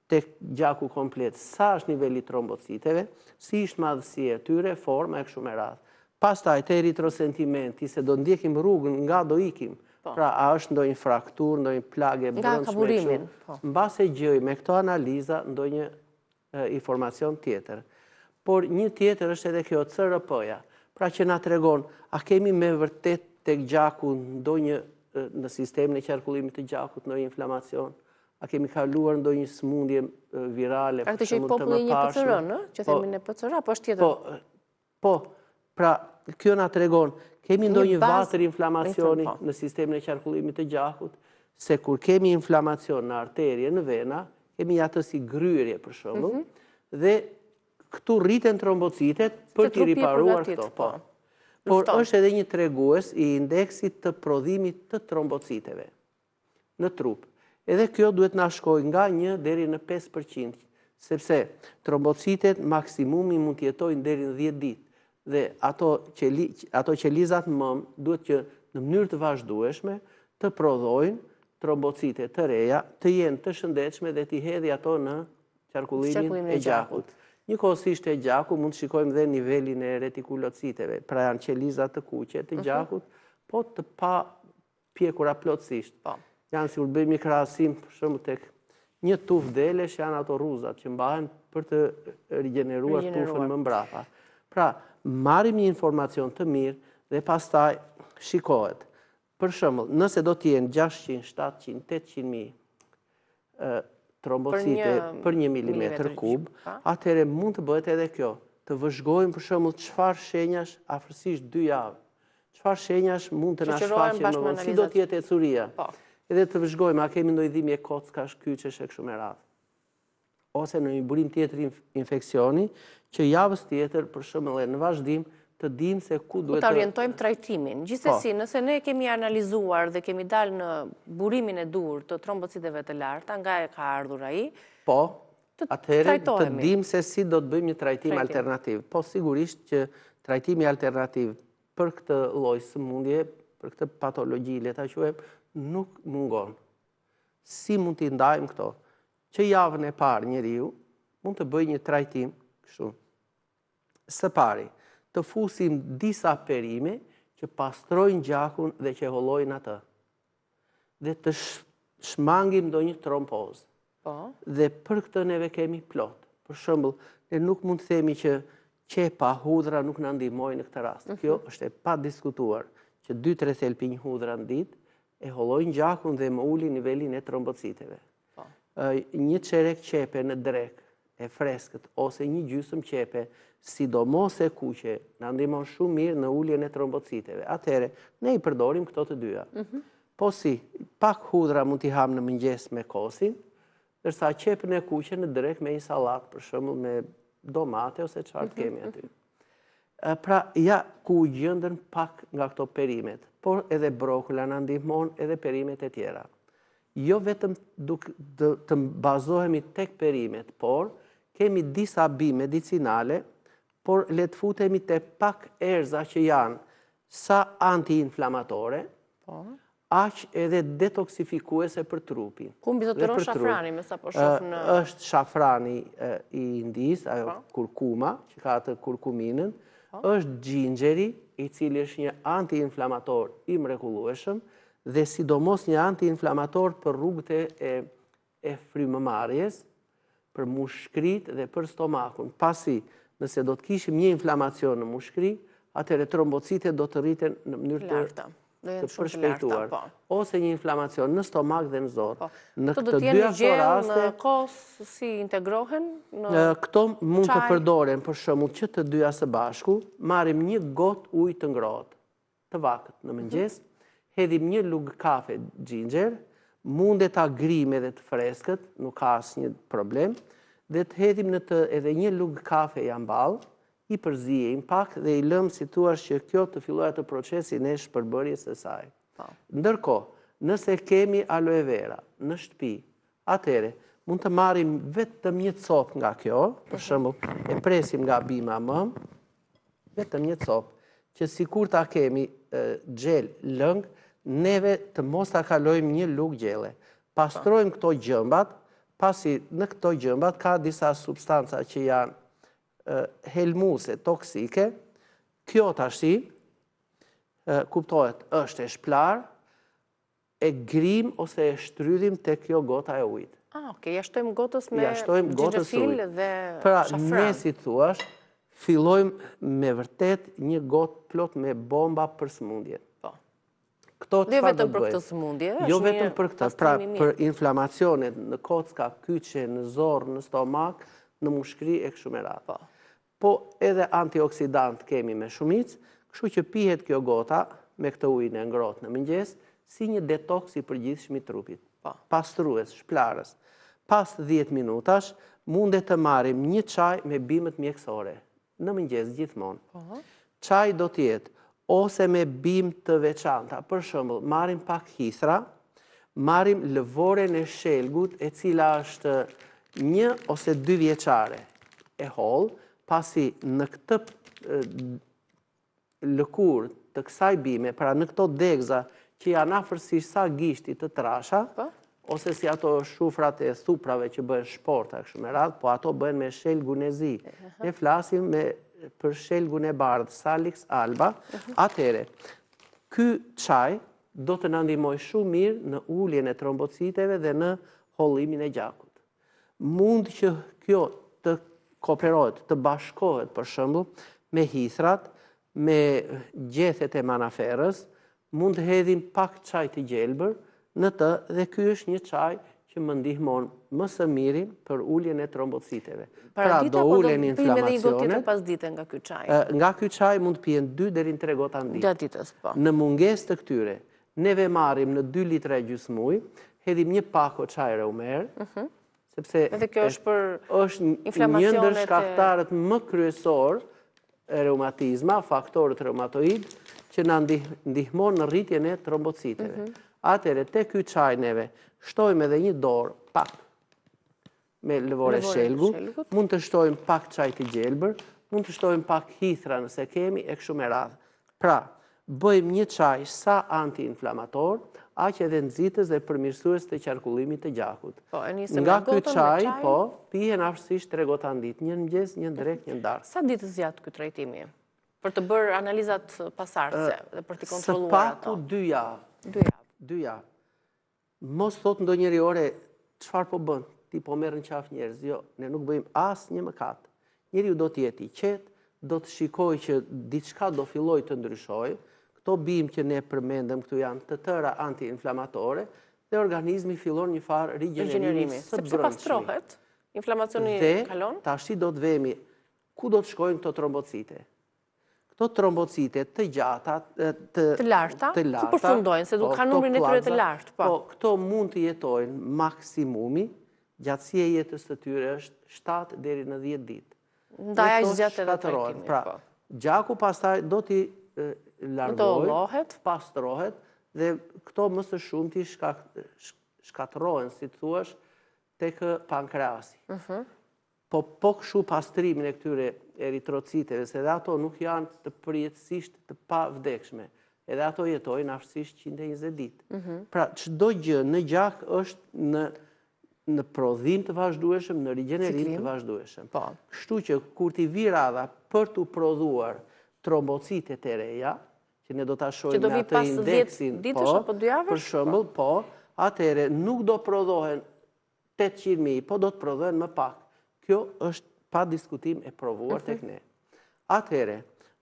tek gjaku komplet, sa është niveli trombociteve, si është madhësia e tyre, forma e kështu me radhë. Pastaj te eritrosentimenti, se do ndjekim rrugën nga do ikim, pra a është ndonjë fraktur, ndonjë plagë brendshme, mbase gjej me këto analiza ndonjë informacion tjetër. Por një tjetër është edhe kjo CRP-ja, pra që na tregon, a kemi me vërtet tek gjaku ndonjë në sistemin e qarkullimit të gjakut ndonjë inflamacion? A kemi kaluar ndonjë smundje virale? Pra këtë që i populli një PCR, në? Që themi në PCR, apo është tjetër? Po, pra kjo na tregon, kemi ndonjë vatër inflamacioni në sistemin e qarkullimit të gjakut, se kur kemi inflamacion në arterje, në vena, kemi atë si gryrje për shembull, dhe këtu rriten trombocitet për t'i riparuar këto. Por është edhe një tregues i indeksit të prodhimit të trombociteve në trup. Edhe kjo duhet na shkojë nga 1 deri në 5%, sepse trombocitet maksimumi mund të jetojnë deri në 10 ditë. Dhe ato qelizat mëm duhet që në mënyrë të vazhdueshme të prodhojnë trombocite të reja, të jenë të shëndetshme dhe t'i hedhi ato në qarkullimin e gjakut. Njëkohësisht e gjaku mund të shikojmë dhe nivelin e retikulociteve, pra janë qelizat të kuqe të gjakut, po të pa pjekura plotësisht. Janë si kur bëjmë një krahasim për shembull tek një tufë delesh, janë ato rruzat që mbahen për të rigjeneruar tufën më mbrapa. Pra, marrim një informacion të mirë dhe pastaj shikohet. Për shembull, nëse do të jenë 600, 700, 800.000 trombocite për 1 milimetër kub, atëherë mund të bëhet edhe kjo. Të vëzhgojmë për shembull çfarë shenjash afërsisht 2 javë. Çfarë shenjash mund të na shfaqen më vonë, si do të jetë ecuria. Edhe të vëzhgojmë, a kemi ndonjë dhimbje kockash, kyçesh e kështu me radhë. Ose në një burim tjetër infeksioni, që javës tjetër, për shembull, në vazhdim, të dimë se ku duhet të orientojmë trajtimin. Gjithsesi, nëse ne kemi analizuar dhe kemi dalë në burimin e dur të trombociteve të larta, nga e ka ardhur ai, atëherë të dimë se si do të bëjmë një trajtim alternativ. Po sigurisht që trajtimi alternativ për këtë lloj sëmundje, për këtë patologji, le ta quajmë, nuk mungon. Si mund t'i ndajmë këto? Që javën e parë njeriu mund të bëjë një trajtim kështu. Së pari, të fusim disa perime që pastrojnë gjakun dhe që hollojnë atë. Dhe të shmangim ndonjë trombozë. Dhe për këtë neve kemi plot. Për shembull, ne nuk mund të themi që qepa, hudhra nuk na ndihmojnë në këtë rast. Kjo është e padiskutuar që 2-3 thelpinj hudhra në ditë e hollojnë gjakun dhe më ulin nivelin e trombociteve. Një çerek qepe në drek e freskët ose një gjysmë qepe, sidomos e kuqe, na ndihmon shumë mirë në uljen e trombociteve. Atëherë, ne i përdorim këto të dyja. Po si, pak hudhra mund t'i ham në mëngjes me kosin, ndërsa qepën e kuqe në drek me një sallatë, për shembull me domate ose çfarë kemi aty. Pra, ja ku gjendën pak nga këto perimet, por edhe brokula na ndihmon, edhe perimet e tjera. Jo vetëm të bazohemi tek perimet, por kemi disa bime medicinale, por le të futemi te pak erza që janë sa antiinflamatore, aq edhe detoksifikuese për trupin. Ku mbizotëron shafrani, me sa po shoh në... Është shafrani i Indis, ajo kurkuma, që ka atë kurkuminën, është gjinxheri, i cili është një antiinflamator i mrekullueshëm, dhe sidomos një antiinflamator për rrugët e frymëmarrjes, për mushkrit dhe për stomakun. Pasi, nëse do të kishim një inflamacion në mushkri, atëherë trombocitet do të rriten në mënyrë të përshpejtuar. Ose një inflamacion në stomak dhe në zor. Në këto do të jenë gjell në kos, si integrohen? Këto mund të përdoren, për shembull, që të dyja së bashku, marrim një gotë ujë të ngrohtë, të vakët në mëngjes, hedhim një lugë kafe gjinxher, mundet ta grim edhe të freskët, nuk ka asnjë problem, dhe të hedhim në të edhe një lugë kafe jamball, i përzijim pak dhe i lëmë si thuash që kjo të fillojë të procesin e shpërbërjes së saj. Ndërkohë, nëse kemi aloe vera në shtëpi, atëre mund të marrim vetëm një copë nga kjo, për shembull, e presim nga bima mëm, vetëm një copë, që sikur ta kemi xhel lëng, neve të mos ta kalojmë një lugë gjelle. Pastrojmë këto gjëmbat, pasi në këto gjëmbat ka disa substanca që janë helmuse, toksike. Kjo tashi, kuptohet, është e shplar, e grim ose e shtrydhim te kjo gota e ujit. Okej, ja shtojmë gotës me xhenxhefil dhe shafran. Pra, ne si thuash, fillojmë me vërtet një gotë plot me bomba për sëmundje. Këto Jo vetëm për këtë sëmundje, jo vetëm për këtë, pra për inflamacionet në kocka, kyçe, në zorë, në stomak, në mushkëri e kështu me radhë. Po edhe antioksidant kemi me shumicë, kështu që pihet kjo gota me këtë ujin e ngrohtë në mëngjes si një detoks i përgjithshëm i trupit. Pastrues, shplarës. Pas 10 minutash mundet të marrim një çaj me bimët mjekësore në mëngjes gjithmonë. Çaj do të jetë ose me bimë të veçanta. Për shembull, marrim pak hithra, marrim lëvoren e shelgut, e cila është 1 ose 2 vjeçare e hollë, pasi në këtë lëkurë të kësaj bime, pra në këto degza që janë afërsisht sa gishti të trasha, ose si ato shufrat e thuprave që bëhen shporta kështu me radhë, po ato bëhen me shelgun e zi. Ne flasim për shelgun e bardhë, Salix alba. Atëre, ky çaj do të na ndihmojë shumë mirë në uljen e trombociteve dhe në hollimin e gjakut. Mund që kjo të kooperohet, të bashkohet për shembull me hithrat, me gjethet e manaferës, mund të hedhim pak çaj të gjelbër në të dhe ky është një çaj që më ndihmon më së miri për uljen e trombociteve. Pra do ulen inflamacionet. Pas dite nga ky çaj. Nga ky çaj mund të pihen 2 deri në 3 gota në ditë. Gjatë ditës, po. Në mungesë të këtyre, neve marrim në 2 litra e gjysmë ujë, hedhim një pako çaj reumer, sepse edhe kjo është për një ndër shkaktarët më kryesor e reumatizma, faktorët reumatoid, që na ndihmon në rritjen e trombociteve. Atëre, te ky çaj neve shtojmë edhe një dorë pak me lëvore shelgu, mund të shtojmë pak çaj të gjelbër, mund të shtojmë pak hithra nëse kemi e kështu me radhë. Pra, bëjmë një çaj sa antiinflamator, aq edhe nxitës dhe përmirësues të qarkullimit të gjakut. Nga ky çaj, po, pihen afërsisht 3 gota në ditë, një në mëngjes, një në drekë, një në darkë. Sa ditë zgjat ky trajtimi? Për të bërë analizat pasardhëse dhe për të kontrolluar ato. Së paku 2 javë. 2 javë. Mos thot ndonjëri ore, çfarë po bën? Ti po merr në qafë njerëz. Jo, ne nuk bëjmë asnjë mëkat. Njeriu do të jetë i qetë, do të shikojë që diçka do fillojë të ndryshojë. Këto bimë që ne përmendëm këtu janë të tëra antiinflamatore dhe organizmi fillon një farë rigjenerimi së brendshëm. Sepse pastrohet, inflamacioni kalon. Dhe tashi do të vemi ku do të shkojnë këto trombocite. Këto trombocite të gjata, të larta, që përfundojnë, se duke kanë numrin e tyre të lartë. Po, këto mund të jetojnë maksimumi, gjatësia e jetës së tyre është 7 deri në 10 ditë. Ndaj aq gjatë edhe trajtimi. Pra, gjaku pastaj do t'i largohet, pastrohet dhe këto më së shumti shkatërrohen, si thuash, tek pankreasi. Po kështu pastrimin e këtyre eritrociteve, se edhe ato nuk janë të përjetësisht të pavdekshme, edhe ato jetojnë afërsisht 120 ditë. Pra, çdo gjë në gjak është në prodhim të vazhdueshëm, në rigjenerim të vazhdueshëm. Kështu që kur t'i vi radha për t'u prodhuar trombocitet e reja, që ne do ta shohim me atë indeksin, për shembull, po, atëherë nuk do prodhohen 800.000, po do të prodhohen më pak. Kjo është pa diskutim e provuar tek ne. Atëherë,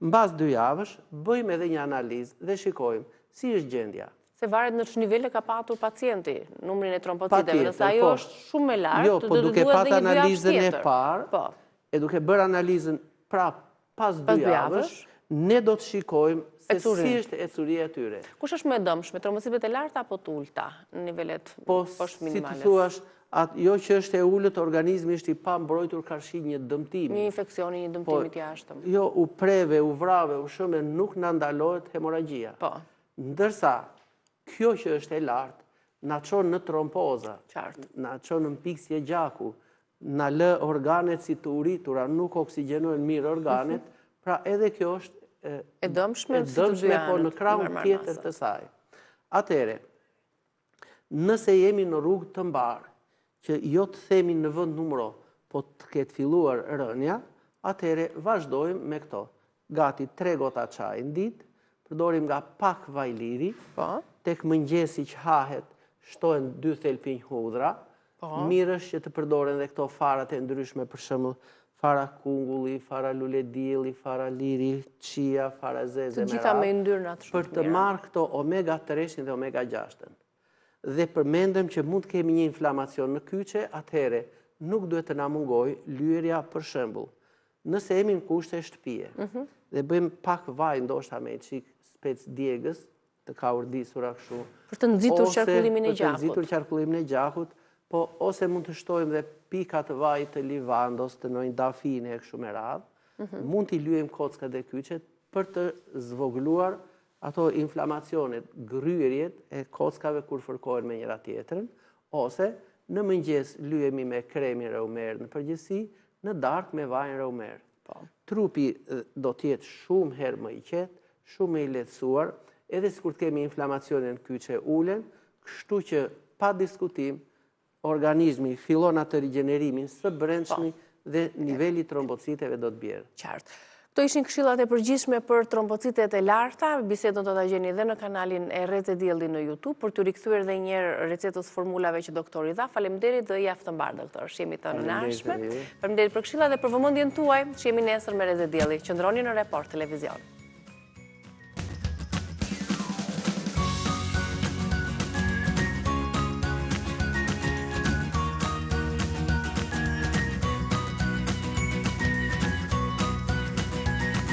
mbas 2 javësh, bëjmë edhe një analizë dhe shikojmë si është gjendja. Se varet në ç'nivele ka patur pacienti, numrin e trombociteve, nëse ajo është shumë e lartë, do të duhet edhe një analizën e parë, e duke bërë analizën prap pas 2 javësh, ne do të shikojmë se si është ecuria e tyre. Kush është më e dëmshme, trombocitet e larta apo të ulta në nivelet poshtë minimale? Si të thuash, jo që është e ullët, organizmi është i pa mbrojtur karshi një dëmtimi. Një infeksioni, një dëmtimi të jashtëm. Jo, u preve, u vrave, u shëme, nuk në ndalohet hemoragjia. Po. Ndërsa, kjo që është e lartë, na qonë në trompoza, na qonë në piksje gjaku, na lë organet si të uritura, nuk oksigenojnë mirë organet, pra edhe kjo është e dëmshme, po në krahun tjetër të saj. Atere, nëse jemi në rrugë të mbarë, që jo të themi në vend numëro, po të ketë filluar rënja, atere vazhdojmë me këto. Gati 3 gota çaj në ditë, përdorim nga pak vaj liri, tek mëngjesi që hahet, shtohen 2 thelpinj hudhra, mirë është që të përdoren dhe këto farat e ndryshme, për shembull fara kungulli, fara luledielli, fara liri, chia, fara zeze të gjitha me yndyrna të shumë për të marrë këto omega 3 dhe omega 6. Dhe përmendëm që mund të kemi një inflamacion në kyçe, atëherë nuk duhet të na mungoj lyerja, për shembull. Nëse jemi në kushte shtëpie dhe bëjmë pak vaj, ndoshta me çik spec djegës, të kaurdisura kështu, për të nxitur qarkullimin e gjakut. Për të nxitur qarkullimin e gjakut, po ose mund të shtojmë dhe pika të vaj të livandos, të ndonjë dafine e kështu me radhë, mund t'i lyejmë kockat e kyçet për të zvogluar ato inflamacionet, gryerjet e kockave kur fërkohen me njëra tjetrën, ose në mëngjes lyejemi me kremin reumer në përgjithësi, në darkë me vajin reumer. Trupi do t'jetë shumë herë më i qetë, shumë më i lehtësuar, edhe sikur të kemi inflamacionin në kyçe ulen, kështu që pa diskutim organizmi fillon atë rigjenerimin së brendshmi dhe niveli i trombociteve do të bjerë. Qartë. Këto ishin këshillat e përgjithshme për trombocitet e larta. Bisedën do ta gjeni edhe në kanalin e Rrezë Dielli në YouTube për t'u rikthyer edhe një herë recetës formulave që doktori dha. Faleminderit dhe javë të mbarë, doktor. Shihemi të ardhshme. Faleminderit për këshillat dhe për vëmendjen tuaj. Shihemi nesër me Rrezë Dielli. Qëndroni në Report Televizion.